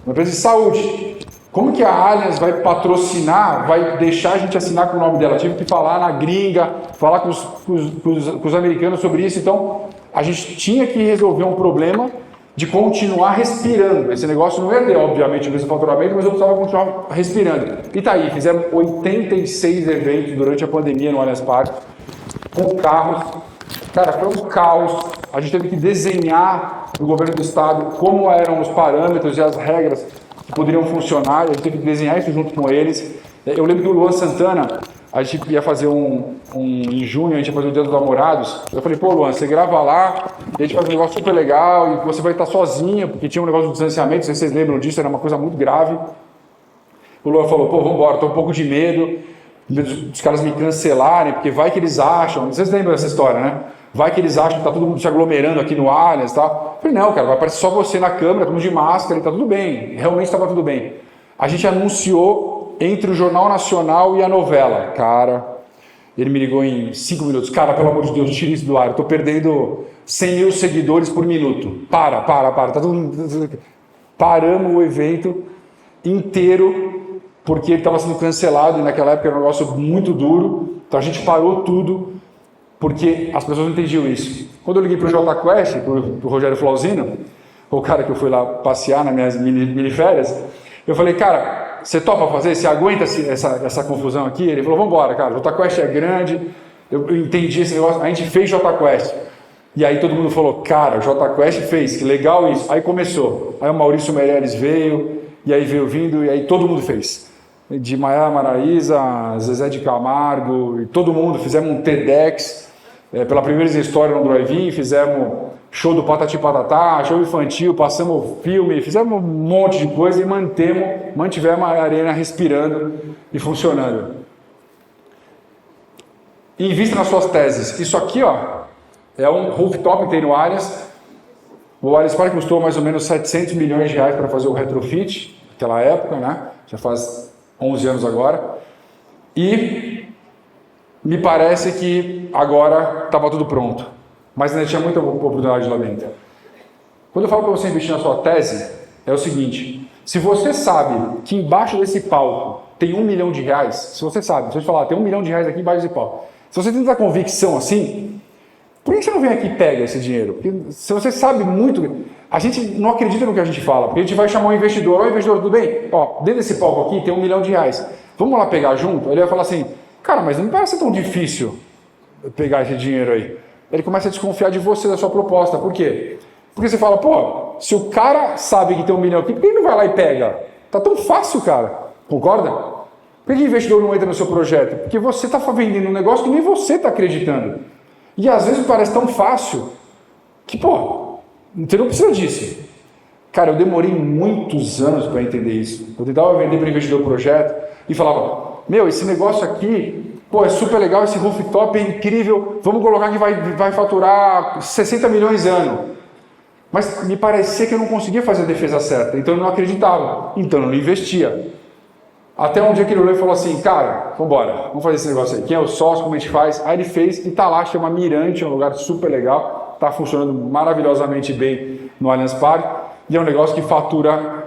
[SPEAKER 2] uma empresa de saúde. Como que a Allianz vai patrocinar, vai deixar a gente assinar com o nome dela? Tive que falar na gringa, falar com os americanos sobre isso. Então, a gente tinha que resolver um problema de continuar respirando. Esse negócio não ia ter, obviamente, o mesmo faturamento, mas eu precisava continuar respirando. E tá aí, fizemos 86 eventos durante a pandemia no Allianz Parque, com carros. Cara, foi um caos. A gente teve que desenhar no governo do estado como eram os parâmetros e as regras que poderiam funcionar, a gente teve que desenhar isso junto com eles. Eu lembro que o Luan Santana, a gente ia fazer em junho, a gente ia fazer o Dia dos Namorados. Eu falei, pô, Luan, você grava lá, e a gente faz um negócio super legal, e você vai estar sozinho, porque tinha um negócio de distanciamento, não sei se vocês lembram disso, era uma coisa muito grave. O Luan falou, pô, vamos embora, tô um pouco de medo dos caras me cancelarem, porque vai que eles acham, vocês lembram dessa história, né? Vai que eles acham que tá todo mundo se aglomerando aqui no Allianz e tal. Eu falei, não, cara, vai aparecer só você na câmera, todo mundo de máscara e tá tudo bem. Realmente estava tudo bem. A gente anunciou entre o Jornal Nacional e a novela. Cara, ele me ligou em 5 minutos. Cara, pelo amor de Deus, tira isso do ar. Eu tô perdendo 100 mil seguidores por minuto. Para. Tá todo mundo... Paramos o evento inteiro porque ele estava sendo cancelado e naquela época era um negócio muito duro. Então a gente parou tudo. Porque as pessoas não entendiam isso. Quando eu liguei para o Jota Quest, para o Rogério Flauzino, o cara que eu fui lá passear nas minhas mini férias, eu falei, cara, você topa fazer? Você aguenta essa confusão aqui? Ele falou, vamos embora, cara, o Jota Quest é grande, eu entendi esse negócio, a gente fez Jota Quest. E aí todo mundo falou, cara, o Jota Quest fez, que legal isso. Aí começou, aí o Maurício Meirelles veio, e aí veio vindo, e aí todo mundo fez. De Maiara Maraíza, Zezé de Camargo, e todo mundo, fizemos um TEDx, pela primeira vez na história no Drive-In, fizemos show do Patati Patatá, show infantil, passamos filme, fizemos um monte de coisa e mantivemos a arena respirando e funcionando. Invista nas suas teses. Isso aqui, ó, é um rooftop que tem no Allianz. O Allianz Parque custou mais ou menos 700 milhões de reais para fazer o retrofit, naquela época, né? Já faz 11 anos agora. E me parece que agora estava tudo pronto, mas ainda tinha muita oportunidade lá dentro. Quando eu falo para você investir na sua tese, é o seguinte, se você sabe que embaixo desse palco tem 1 milhão de reais, se você sabe, se eu te falar, tem 1 milhão de reais aqui embaixo desse palco, se você tem essa convicção assim, por que você não vem aqui e pega esse dinheiro? Porque se você sabe muito, a gente não acredita no que a gente fala, porque a gente vai chamar um investidor, ó, investidor, tudo bem? Ó, dentro desse palco aqui tem 1 milhão de reais, vamos lá pegar junto? Ele vai falar assim, cara, mas não me parece tão difícil pegar esse dinheiro aí. Ele começa a desconfiar de você, da sua proposta. Por quê? Porque você fala, pô, se o cara sabe que tem 1 milhão aqui, por que ele não vai lá e pega? Tá tão fácil, cara. Concorda? Por que o investidor não entra no seu projeto? Porque você está vendendo um negócio que nem você está acreditando. E às vezes parece tão fácil que, pô, você não precisa disso. Cara, eu demorei muitos anos para entender isso. Eu tentava vender para investidor projeto e falava, meu, esse negócio aqui, pô, é super legal, esse rooftop é incrível, vamos colocar que vai faturar 60 milhões ano. Mas me parecia que eu não conseguia fazer a defesa certa, então eu não acreditava, então eu não investia. Até um dia que ele olhou e falou assim, cara, vambora, vamos fazer esse negócio aí. Quem é o sócio, como a gente faz? Aí ele fez e tá lá, chama Mirante, é um lugar super legal, tá funcionando maravilhosamente bem no Allianz Parque, e é um negócio que fatura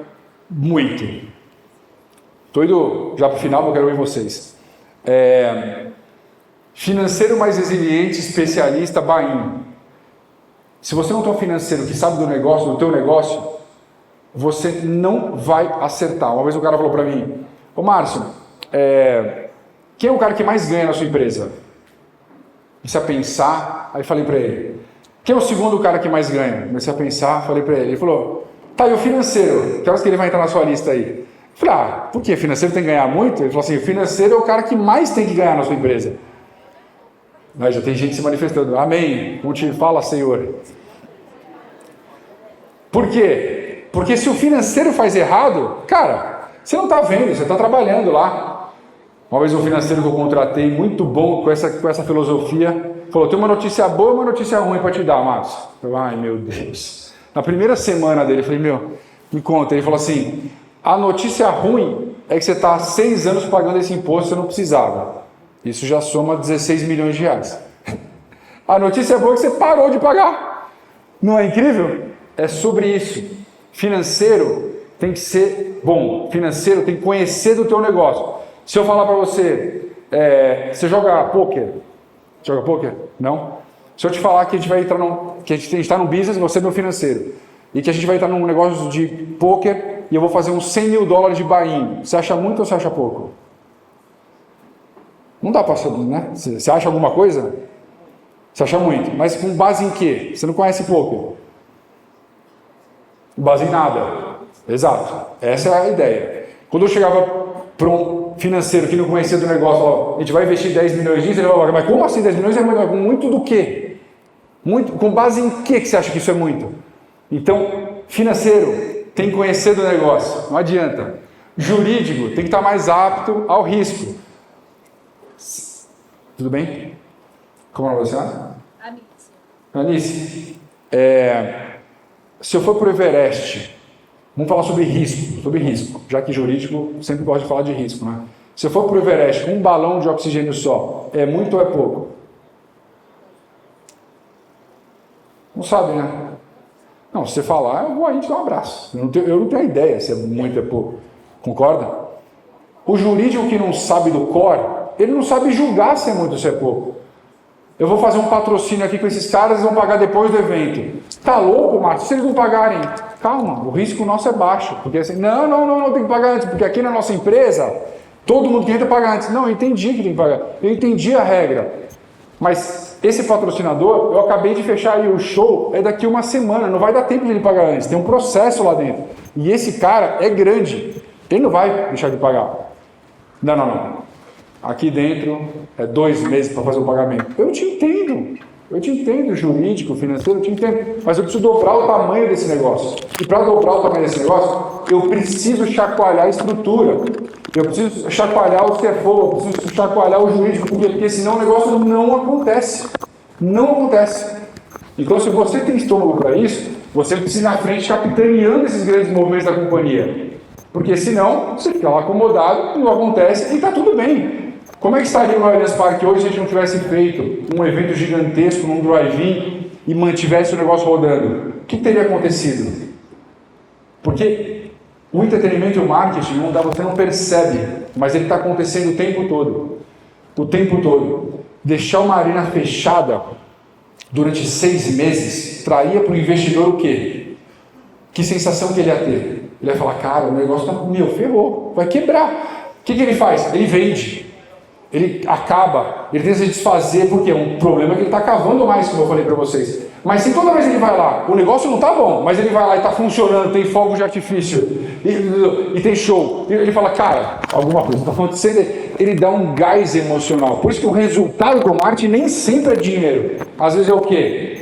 [SPEAKER 2] muito. Tô indo já pro final, mas eu quero ver vocês. Financeiro mais resiliente, especialista, Bain. Se você não tem um financeiro que sabe do negócio, do teu negócio, você não vai acertar. Uma vez um cara falou para mim, ô Márcio, quem é o cara que mais ganha na sua empresa? Comecei a pensar, aí falei para ele, quem é o segundo cara que mais ganha? Comecei a pensar, falei para ele, ele falou, tá, e o financeiro? Que horas que ele vai entrar na sua lista aí? Eu falei, por quê? O financeiro tem que ganhar muito? Ele falou assim, o financeiro é o cara que mais tem que ganhar na sua empresa. Mas já tem gente se manifestando, amém, como te fala, Senhor. Por quê? Porque se o financeiro faz errado, cara, você não está vendo, você está trabalhando lá. Uma vez um financeiro que eu contratei, muito bom, com essa filosofia, falou, tem uma notícia boa e uma notícia ruim para te dar, Márcio. Eu falei, ai meu Deus. Na primeira semana dele, eu falei, meu, me conta. Ele falou assim, a notícia ruim é que você está há 6 anos pagando esse imposto e você não precisava. Isso já soma 16 milhões de reais. A notícia boa é que você parou de pagar. Não é incrível? É sobre isso. Financeiro tem que ser bom. Financeiro tem que conhecer do teu negócio. Se eu falar para você, você joga pôquer? Joga pôquer? Não? Se eu te falar que a gente vai entrar que a gente está no business, você é meu financeiro, e que a gente vai entrar num negócio de pôquer e eu vou fazer uns 100 mil dólares de buy-in, você acha muito ou você acha pouco? Não dá para saber, né? Você acha alguma coisa? Você acha muito. Mas com base em quê? Você não conhece pôquer. Base em nada. Exato. Essa é a ideia. Quando eu chegava para um financeiro que não conhecia do negócio, ó, a gente vai investir 10 milhões disso, ele falava, mas como assim 10 milhões é muito? Muito do quê? Muito, com base em que você acha que isso é muito? Então, financeiro tem que conhecer do negócio. Não adianta. Jurídico tem que estar mais apto ao risco. Tudo bem? Como é você? Anice. Se eu for para o Everest, vamos falar sobre risco, já que jurídico sempre gosta de falar de risco, né? Se eu for para o Everest com um balão de oxigênio só, é muito ou é pouco? Não sabe, né? Não, se você falar, eu vou aí te dar um abraço. Eu não tenho ideia se é muito ou é pouco. Concorda? O jurídico que não sabe do core, ele não sabe julgar se é muito ou se é pouco. Eu vou fazer um patrocínio aqui com esses caras e vão pagar depois do evento. Tá louco, Márcio? Se eles não pagarem, calma, o risco nosso é baixo. Porque assim, não, tem que pagar antes, porque aqui na nossa empresa, todo mundo que entra paga antes. Não, eu entendi que tem que pagar. Eu entendi a regra. Mas esse patrocinador, eu acabei de fechar aí, o show é daqui uma semana, não vai dar tempo de ele pagar antes. Tem um processo lá dentro. E esse cara é grande. Ele não vai deixar de pagar. Não. Aqui dentro é 2 meses para fazer o pagamento. Eu te entendo, jurídico, financeiro, eu te entendo. Mas eu preciso dobrar o tamanho desse negócio. E para dobrar o tamanho desse negócio, eu preciso chacoalhar a estrutura. Eu preciso chacoalhar o CFO, eu preciso chacoalhar o jurídico, porque senão o negócio não acontece. Não acontece. Então, se você tem estômago para isso, você precisa ir na frente capitaneando esses grandes movimentos da companhia. Porque senão, você fica lá acomodado, não acontece e está tudo bem. Como é que estaria o Allianz Parque hoje se a gente não tivesse feito um evento gigantesco num drive-in e mantivesse o negócio rodando? O que teria acontecido? Porque o entretenimento e o marketing, você não percebe, mas ele está acontecendo o tempo todo. O tempo todo. Deixar uma arena fechada durante 6 meses traía para o investidor o quê? Que sensação que ele ia ter? Ele ia falar, cara, o negócio está, ferrou, vai quebrar. O que ele faz? Ele vende. ele acaba, ele tenta se desfazer, porque é um problema que ele está cavando mais, como eu falei para vocês. Mas se toda vez que ele vai lá, o negócio não está bom, mas ele vai lá e está funcionando, tem fogos de artifício, e tem show, e ele fala, cara, alguma coisa está acontecendo, ele dá um gás emocional. Por isso que o resultado do marketing nem sempre é dinheiro. Às vezes é o quê?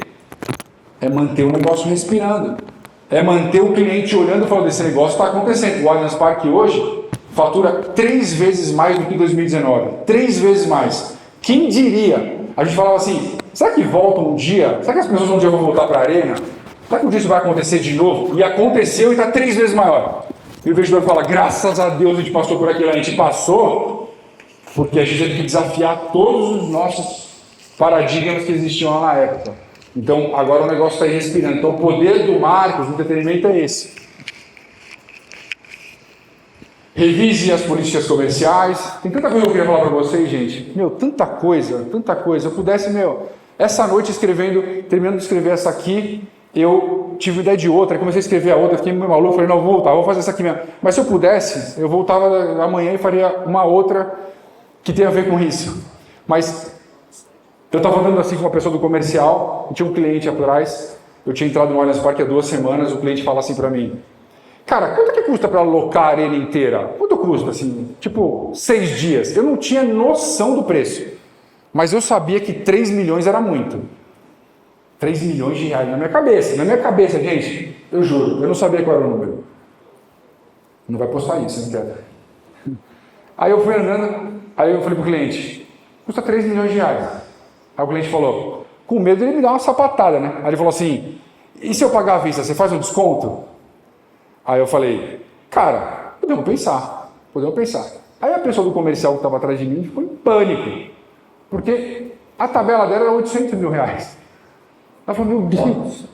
[SPEAKER 2] É manter o negócio respirando. É manter o cliente olhando e falando, esse negócio está acontecendo. O Allianz Parque hoje fatura 3 vezes mais do que 2019. 3 vezes mais. Quem diria? A gente falava assim, será que volta um dia? Será que as pessoas um dia vão voltar para a arena? Será que um dia isso vai acontecer de novo? E aconteceu e está 3 vezes maior. E o investidor fala, graças a Deus a gente passou por aquilo. A gente passou porque a gente teve que desafiar todos os nossos paradigmas que existiam lá na época. Então, agora o negócio está aí respirando. Então, o poder do Marcos, do entretenimento é esse. Revise as políticas comerciais. Tem tanta coisa que eu queria falar para vocês, gente. Meu, tanta coisa, tanta coisa. Eu pudesse, essa noite terminando de escrever essa aqui, eu tive ideia de outra, comecei a escrever a outra, fiquei meio maluco, falei, não, vou voltar, vou fazer essa aqui mesmo. Mas se eu pudesse, eu voltava amanhã e faria uma outra que tem a ver com isso. Mas eu estava andando assim com uma pessoa do comercial, tinha um cliente atrás, eu tinha entrado no Allianz Parque há 2 semanas, o cliente fala assim para mim, cara, quanto que custa para alocar a arena inteira? Quanto custa, assim, tipo, 6 dias? Eu não tinha noção do preço, mas eu sabia que 3 milhões era muito. 3 milhões de reais na minha cabeça, gente, eu juro, eu não sabia qual era o número. Não vai postar isso, não quero. Aí eu fui andando, aí eu falei pro cliente, custa 3 milhões de reais. Aí o cliente falou, com medo de ele me dar uma sapatada, né? Aí ele falou assim, e se eu pagar à vista, você faz um desconto? Aí eu falei, cara, podemos pensar. Aí a pessoa do comercial que estava atrás de mim ficou em pânico, porque a tabela dela era 800 mil reais. Ela falou, meu Deus,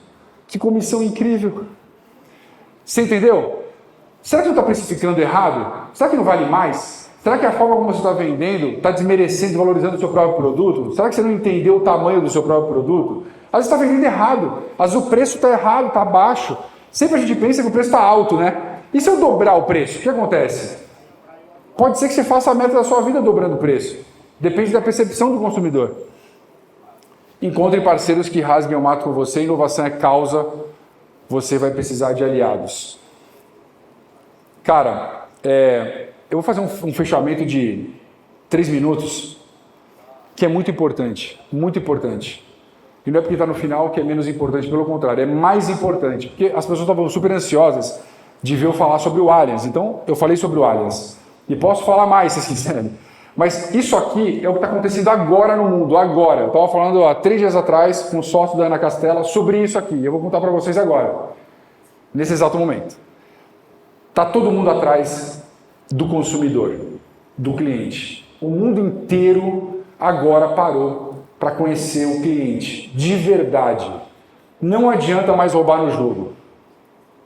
[SPEAKER 2] que comissão incrível. Você entendeu? Será que não está precificando errado? Será que não vale mais? Será que a forma como você está vendendo está desmerecendo, valorizando o seu próprio produto? Será que você não entendeu o tamanho do seu próprio produto? Às vezes está vendendo errado, às vezes o preço está errado, está baixo. Sempre a gente pensa que o preço está alto, né? E se eu dobrar o preço, o que acontece? Pode ser que você faça a meta da sua vida dobrando o preço. Depende da percepção do consumidor. Encontre parceiros que rasguem o mato com você, inovação é causa, você vai precisar de aliados. Cara, eu vou fazer um fechamento de 3 minutos, que é muito importante, muito importante. E não é porque está no final que é menos importante, pelo contrário, é mais importante, porque as pessoas estavam super ansiosas de ver eu falar sobre o Allianz. Então, eu falei sobre o Allianz. E posso falar mais, se quiserem. Mas isso aqui é o que está acontecendo agora no mundo, agora. Eu estava falando há 3 dias atrás com o sócio da Ana Castela sobre isso aqui. Eu vou contar para vocês agora, nesse exato momento. Está todo mundo atrás do consumidor, do cliente. O mundo inteiro agora parou para conhecer o cliente, de verdade. Não adianta mais roubar no jogo.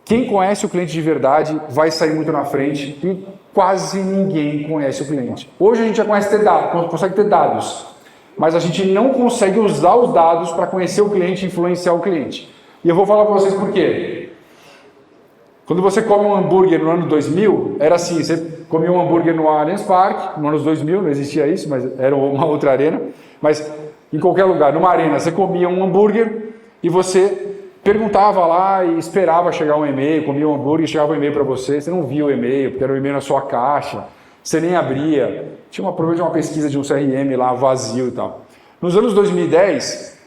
[SPEAKER 2] Quem conhece o cliente de verdade vai sair muito na frente e quase ninguém conhece o cliente. Hoje a gente já consegue ter dados, mas a gente não consegue usar os dados para conhecer o cliente e influenciar o cliente. E eu vou falar para vocês por quê. Quando você come um hambúrguer no ano 2000, era assim, você comia um hambúrguer no Allianz Parque, no ano 2000, não existia isso, mas era uma outra arena, mas em qualquer lugar, numa arena, você comia um hambúrguer e você perguntava lá e esperava chegar um e-mail, comia um hambúrguer e chegava um e-mail para você, você não via o e-mail, porque era um e-mail na sua caixa, você nem abria, tinha provavelmente uma pesquisa de um CRM lá vazio e tal. Nos anos 2010,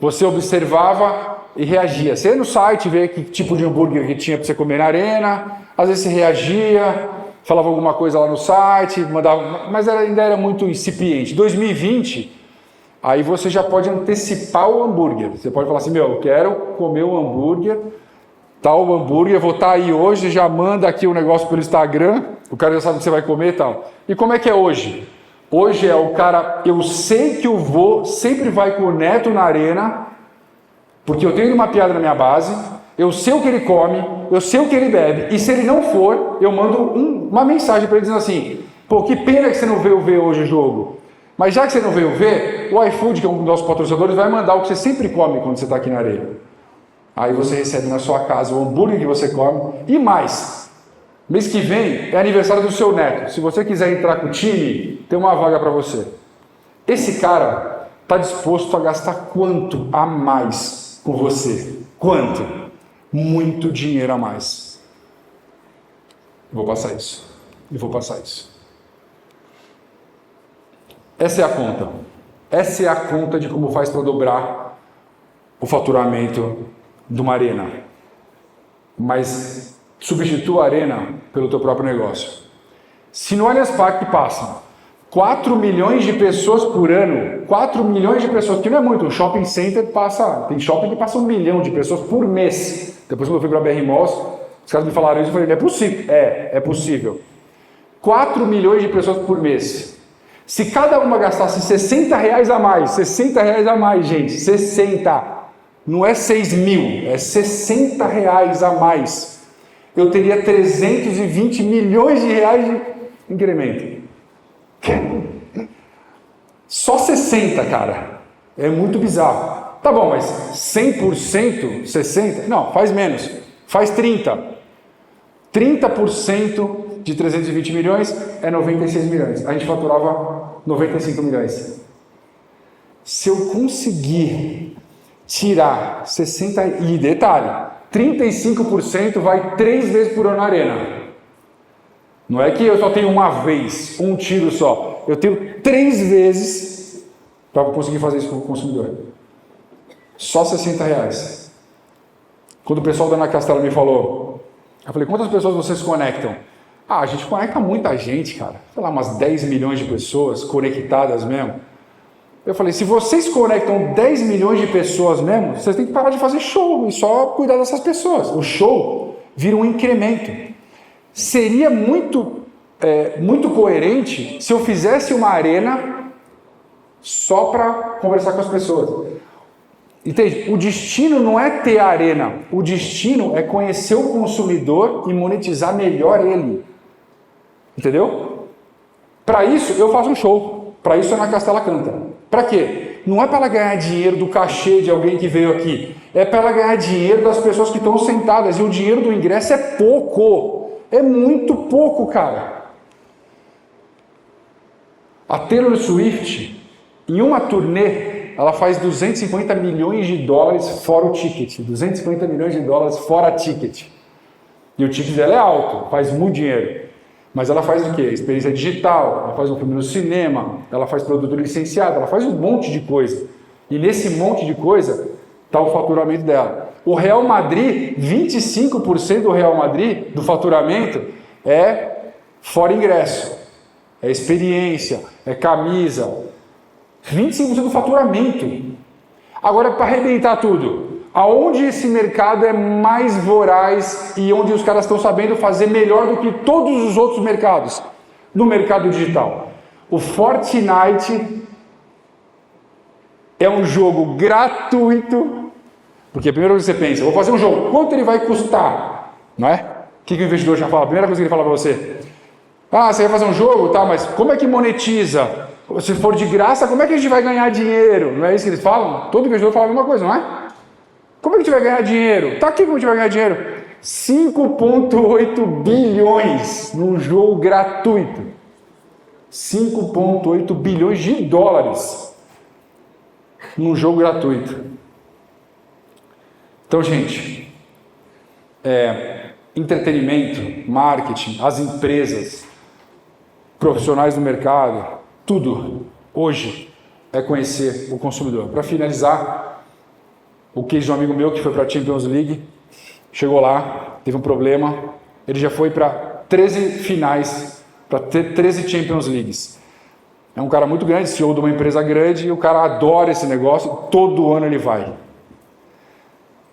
[SPEAKER 2] você observava e reagia. Você ia no site, vê que tipo de hambúrguer que tinha para você comer na arena, às vezes você reagia, falava alguma coisa lá no site, mandava, mas ainda era muito incipiente. 2020, aí você já pode antecipar o hambúrguer. Você pode falar assim, eu quero comer um hambúrguer, tal hambúrguer, vou estar aí hoje, já manda aqui o negócio pelo Instagram, o cara já sabe o que você vai comer e tal. E como é que é hoje? Hoje é o cara, eu sei que o vô sempre vai com o neto na arena, porque eu tenho uma piada na minha base, eu sei o que ele come, eu sei o que ele bebe, e se ele não for, eu mando uma mensagem para ele dizendo assim, pô, que pena que você não veio ver hoje o jogo, mas já que você não veio ver, o iFood, que é um dos nossos patrocinadores, vai mandar o que você sempre come quando você está aqui na areia. Aí você recebe na sua casa o hambúrguer que você come, e mais, Mês que vem é aniversário do seu neto. Se você quiser entrar com o time, tem uma vaga para você. Esse cara está disposto a gastar quanto a mais com você? Quanto? Muito dinheiro a mais. Vou passar isso. E vou passar isso. Essa é a conta. Essa é a conta de como faz para dobrar o faturamento de uma arena. Mas substitua a arena pelo teu próprio negócio. Se no Allianz Parque passam 4 milhões de pessoas por ano, 4 milhões de pessoas, que não é muito, o shopping center passa, tem shopping que passa 1 milhão de pessoas por mês. Depois quando eu fui para a BR Malls, os caras me falaram isso, eu falei, não é possível. É possível. 4 milhões de pessoas por mês. Se cada uma gastasse R$60 a mais, R$60 a mais, gente, 60, não é 6 mil, é R$60 a mais. Eu teria 320 milhões de reais de incremento. Só 60, cara. É muito bizarro. Tá bom, mas 100%, 60? Não, faz menos. Faz 30. 30% de 320 milhões é 96 milhões. A gente faturava 95 milhões. Se eu conseguir tirar 60... E detalhe, 35% vai 3 vezes por ano na arena. Não é que eu só tenho uma vez, um tiro só. Eu tenho 3 vezes para conseguir fazer isso com o consumidor. Só R$60. Quando o pessoal da Ana Castela me falou, eu falei, quantas pessoas vocês conectam? Ah, a gente conecta muita gente, cara. Sei lá, umas 10 milhões de pessoas conectadas mesmo. Eu falei, se vocês conectam 10 milhões de pessoas mesmo, vocês têm que parar de fazer show e só cuidar dessas pessoas. O show vira um incremento. Seria muito coerente se eu fizesse uma arena só para conversar com as pessoas. Entende? O destino não é ter a arena. O destino é conhecer o consumidor e monetizar melhor ele. Entendeu? Para isso, eu faço um show. Para isso, a Ana Castela canta. Para quê? Não é para ela ganhar dinheiro do cachê de alguém que veio aqui. É para ela ganhar dinheiro das pessoas que estão sentadas. E o dinheiro do ingresso é pouco. É muito pouco, cara. A Taylor Swift, em uma turnê, ela faz 250 milhões de dólares fora o ticket. 250 milhões de dólares fora ticket. E o ticket dela é alto, faz muito dinheiro. Mas ela faz o quê? Experiência digital, ela faz um filme no cinema, ela faz produto licenciado, ela faz um monte de coisa. E nesse monte de coisa está o faturamento dela. O Real Madrid, 25% do Real Madrid, do faturamento, é fora ingresso. É experiência, é camisa. 25% do faturamento. Agora, para arrebentar tudo, aonde esse mercado é mais voraz e onde os caras estão sabendo fazer melhor do que todos os outros mercados? No mercado digital. O Fortnite é um jogo gratuito, porque a primeira coisa que você pensa, vou fazer um jogo, quanto ele vai custar? Não é? O que o investidor já fala? A primeira coisa que ele fala para você, você vai fazer um jogo, tá, mas como é que monetiza? Se for de graça, como é que a gente vai ganhar dinheiro? Não é isso que eles falam? Todo investidor fala a mesma coisa, não é? Como é que a gente vai ganhar dinheiro? Tá aqui como a gente vai ganhar dinheiro. 5,8 bilhões num jogo gratuito. 5,8 bilhões de dólares num jogo gratuito. Então, gente, entretenimento, marketing, as empresas, profissionais do mercado, tudo hoje é conhecer o consumidor. Para finalizar, o case de um amigo meu que foi para a Champions League, chegou lá, teve um problema, ele já foi para 13 finais, para 13 Champions Leagues. É um cara muito grande, CEO de uma empresa grande, e o cara adora esse negócio, todo ano ele vai.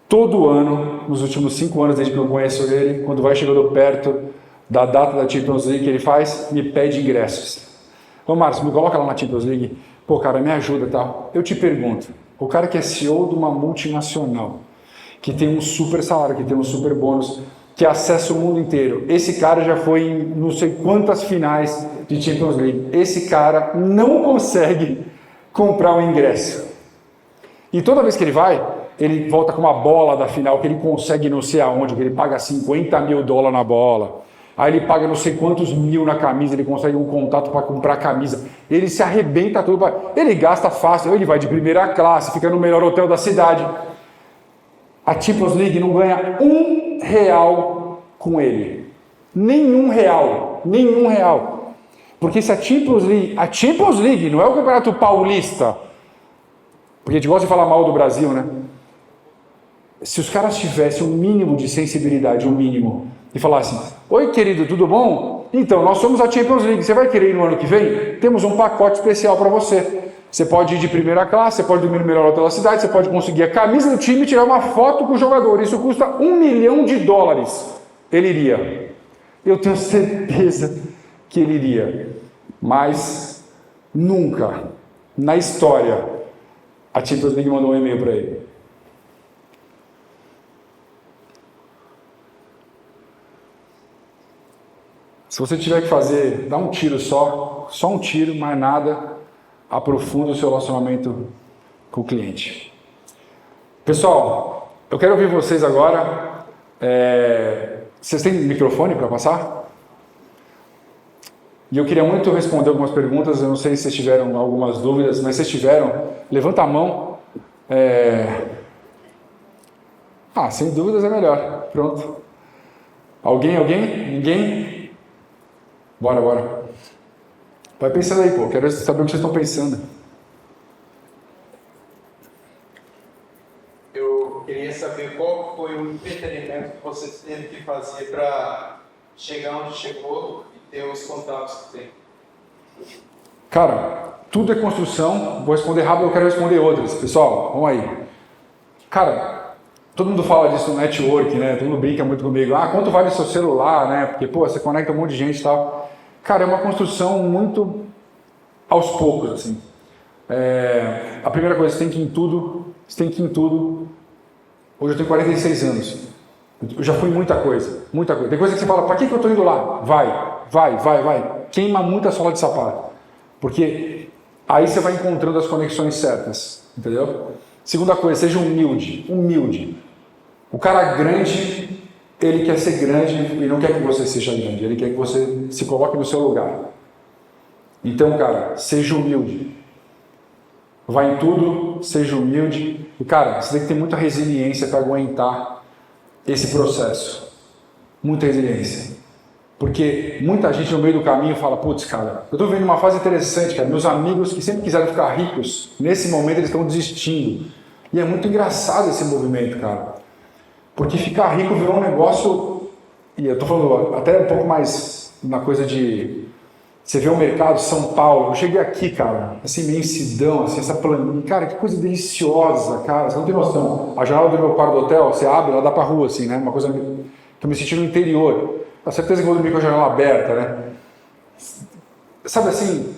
[SPEAKER 2] Todo ano, nos últimos 5 anos desde que eu conheço ele, quando vai chegando perto da data da Champions League que ele faz, me pede ingressos. Ô Márcio, me coloca lá na Champions League. Pô, cara, me ajuda e tal. Eu te pergunto, o cara que é CEO de uma multinacional, que tem um super salário, que tem um super bônus, que acessa o mundo inteiro, esse cara já foi em não sei quantas finais de Champions League. Esse cara não consegue comprar um ingresso. E toda vez que ele vai, ele volta com uma bola da final que ele consegue não sei aonde, que ele paga $50 mil na bola. Aí ele paga não sei quantos mil na camisa, ele consegue um contato para comprar a camisa. Ele se arrebenta todo. Ele gasta fácil, ele vai de primeira classe, fica no melhor hotel da cidade. A Champions League não ganha R$1 com ele. Nenhum real. Porque se a Champions League não é o Campeonato Paulista, porque a gente gosta de falar mal do Brasil, né? Se os caras tivessem um mínimo de sensibilidade, e falassem: oi querido, tudo bom? Então, nós somos a Champions League, você vai querer ir no ano que vem? Temos um pacote especial para você. Você pode ir de primeira classe, você pode dormir no melhor hotel da cidade, você pode conseguir a camisa do time e tirar uma foto com o jogador. Isso custa $1 milhão. Ele iria. Eu tenho certeza que ele iria. Mas nunca, na história, a Champions League mandou um e-mail para ele. Se você tiver que fazer, dá um tiro só um tiro, mais nada, aprofunda o seu relacionamento com o cliente. Pessoal, eu quero ouvir vocês agora. Vocês têm microfone para passar? E eu queria muito responder algumas perguntas, eu não sei se vocês tiveram algumas dúvidas, mas se vocês tiveram, levanta a mão. Sem dúvidas é melhor. Pronto. Alguém? Ninguém? Bora. Vai pensando aí, pô. Quero saber o que vocês estão pensando.
[SPEAKER 3] Eu queria saber qual foi o entretenimento que você teve que fazer para chegar onde chegou e ter os contatos que tem.
[SPEAKER 2] Cara, tudo é construção. Vou responder rápido, eu quero responder outras. Pessoal, vamos aí. Cara, todo mundo fala disso no network, né? Todo mundo brinca muito comigo. Quanto vale o seu celular, né? Porque, você conecta um monte de gente e tal. Cara, é uma construção muito aos poucos, assim. A primeira coisa, você tem que ir em tudo. Hoje eu tenho 46 anos. Eu já fui muita coisa. Tem coisa que você fala, pra que eu tô indo lá? Vai. Queima muita sola de sapato. Porque aí você vai encontrando as conexões certas, entendeu? Segunda coisa, seja humilde. O cara grande, ele quer ser grande e não quer que você seja grande, ele quer que você se coloque no seu lugar. Então, cara, seja humilde. Vai em tudo, seja humilde. E, cara, você tem que ter muita resiliência para aguentar esse processo. Muita resiliência. Porque muita gente no meio do caminho fala, putz, cara, eu estou vivendo uma fase interessante, cara. Meus amigos que sempre quiseram ficar ricos, nesse momento eles estão desistindo. E é muito engraçado esse movimento, cara. Porque ficar rico virou um negócio, e eu estou falando até um pouco mais na coisa de... Você vê o mercado São Paulo, eu cheguei aqui, cara, essa imensidão, assim, essa planilha, cara, que coisa deliciosa, cara, você não tem noção. A janela do meu quarto do hotel, você abre, ela dá pra rua, assim, né, uma coisa que eu me senti no interior. Com certeza que eu vou dormir com a janela aberta, né. Sabe assim,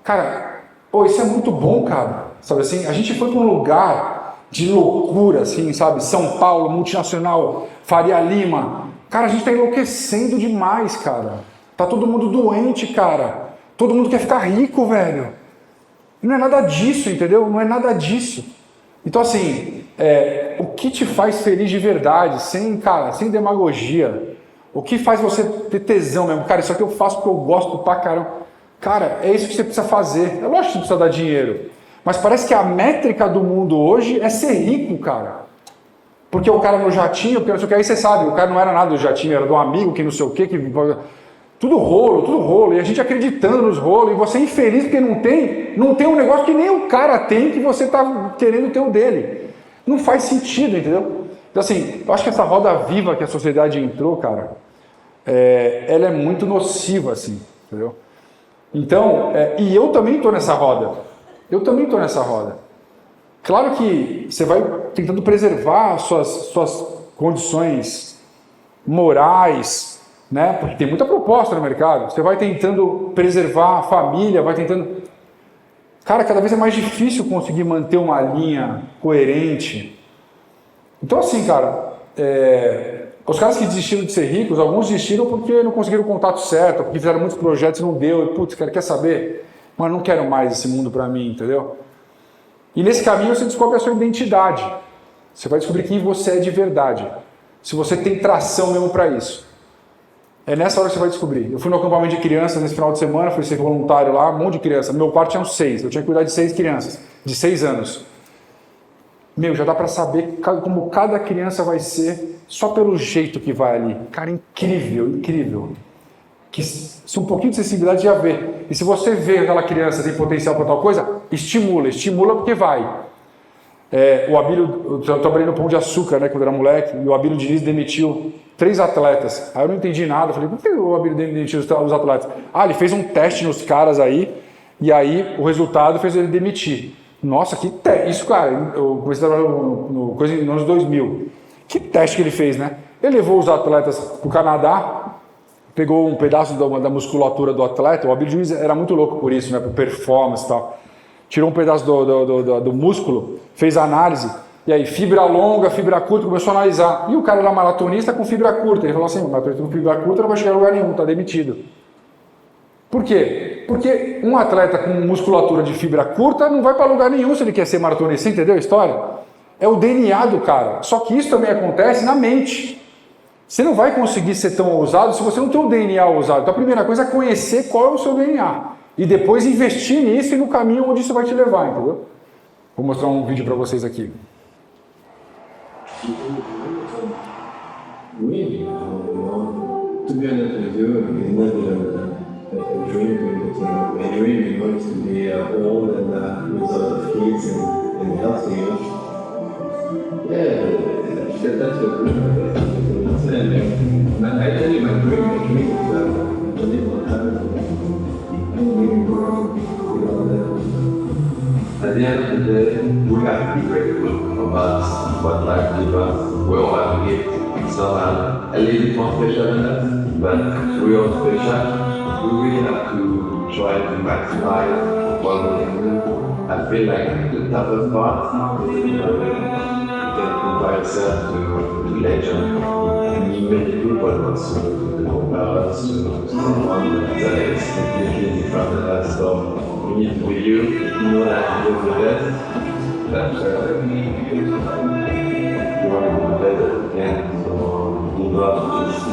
[SPEAKER 2] cara, isso é muito bom, cara, sabe assim, a gente foi pra um lugar de loucura, assim, sabe, São Paulo, multinacional, Faria Lima, cara, a gente tá enlouquecendo demais, cara. Tá todo mundo doente, cara. Todo mundo quer ficar rico, velho. Não é nada disso, entendeu? Não é nada disso. Então, assim, o que te faz feliz de verdade, sem demagogia? O que faz você ter tesão mesmo? Cara, isso aqui eu faço porque eu gosto pra caramba. Cara, é isso que você precisa fazer. É lógico que você precisa dar dinheiro. Mas parece que a métrica do mundo hoje é ser rico, cara. Porque o cara no jatinho, porque não sei o que, aí você sabe, o cara não era nada do jatinho, era de um amigo que não sei o que... Tudo rolo, e a gente acreditando nos rolos, e você infeliz porque não tem um negócio que nem o cara tem que você está querendo ter o dele. Não faz sentido, entendeu? Então assim, eu acho que essa roda viva que a sociedade entrou, cara, ela é muito nociva, assim, entendeu? Então, e eu também estou nessa roda. Claro que você vai tentando preservar suas condições morais, né? Porque tem muita proposta no mercado. Você vai tentando preservar a família, vai tentando... Cara, cada vez é mais difícil conseguir manter uma linha coerente. Então, assim, cara, os caras que desistiram de ser ricos, alguns desistiram porque não conseguiram o contato certo, porque fizeram muitos projetos e não deu. E, putz, cara, quer saber? Mas não quero mais esse mundo pra mim, entendeu? E nesse caminho você descobre a sua identidade. Você vai descobrir quem você é de verdade. Se você tem tração mesmo pra isso. É nessa hora que você vai descobrir. Eu fui no acampamento de crianças nesse final de semana, fui ser voluntário lá, um monte de criança. No meu quarto tinham 6, eu tinha que cuidar de 6 crianças, de 6 anos. Já dá para saber como cada criança vai ser só pelo jeito que vai ali. Cara, incrível, incrível. Que se um pouquinho de sensibilidade já vê. E se você vê aquela criança tem potencial para tal coisa, estimula porque vai. O Abílio, eu trabalhei no Pão de Açúcar, né, quando era moleque, e o Abílio Diniz demitiu 3 atletas. Aí eu não entendi nada, falei, por que o Abílio demitiu os atletas? Ele fez um teste nos caras aí, e aí o resultado fez ele demitir. Nossa, que teste! Isso, cara, eu comecei a trabalhar nos anos 2000. Que teste que ele fez, né? Ele levou os atletas para o Canadá, pegou um pedaço da musculatura do atleta, o Abílio Diniz era muito louco por isso, né, por performance e tal. Tirou um pedaço do músculo, fez análise, e aí fibra longa, fibra curta, começou a analisar. E o cara era maratonista com fibra curta. Ele falou assim, o maratonista com fibra curta não vai chegar a lugar nenhum, está demitido. Por quê? Porque um atleta com musculatura de fibra curta não vai para lugar nenhum se ele quer ser maratonista. Você entendeu a história? É o DNA do cara. Só que isso também acontece na mente. Você não vai conseguir ser tão ousado se você não tem o DNA ousado. Então a primeira coisa é conhecer qual é o seu DNA. E depois investir nisso e no caminho onde isso vai te levar, entendeu? Vou mostrar um vídeo para vocês aqui.
[SPEAKER 4] Really, to be honest with you, it's never a dream my dream is to be old and with a lot of kids and healthy. Yeah, that's a good thing. I tell you, my dream is to live on at the end of the day, we have to be grateful about what life gives us. We all have to give some a little bit more special than us, but we are special. We really have to try to maximize what we can do. I feel like the toughest part is you can compare yourself to legend. And many people want to compare us to someone that is completely different than us. So we need to be you know that you're the best, that you want to be better again. So give up, just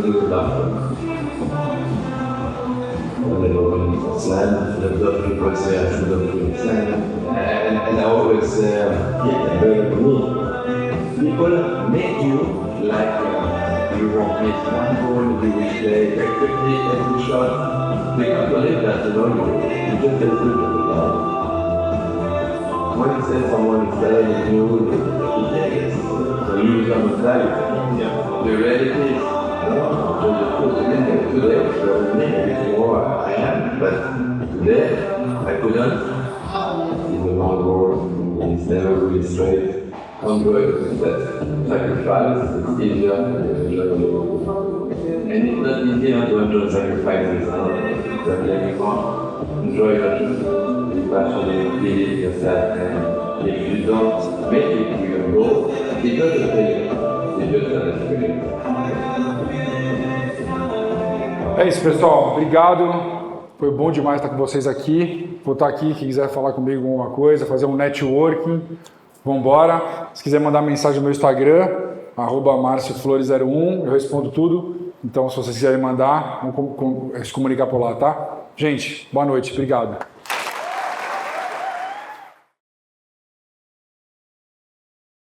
[SPEAKER 4] do laughter. Slam, the people say I should have been slam. And I always say, people make you like you won't miss one goal, you will play perfectly every shot. They can't believe that, you just get good at the game. When you say someone is better than you, so you become a guy. The reality is, today, I am, but today I couldn't. It's a long road, it's never really straight. I'm good, but sacrifice is easier than and it's not easier to enjoy sacrifices, but then you can't enjoy your be passionate, believe yourself, and if you don't make it to your goal, it's not a failure, it's just an experience.
[SPEAKER 2] É isso, pessoal. Obrigado. Foi bom demais estar com vocês aqui. Vou estar aqui, quem quiser falar comigo alguma coisa, fazer um networking, vamos embora. Se quiser mandar mensagem no meu Instagram, @marcioflores01, eu respondo tudo. Então, se vocês quiserem mandar, vamos se comunicar por lá, tá? Gente, boa noite. Obrigado.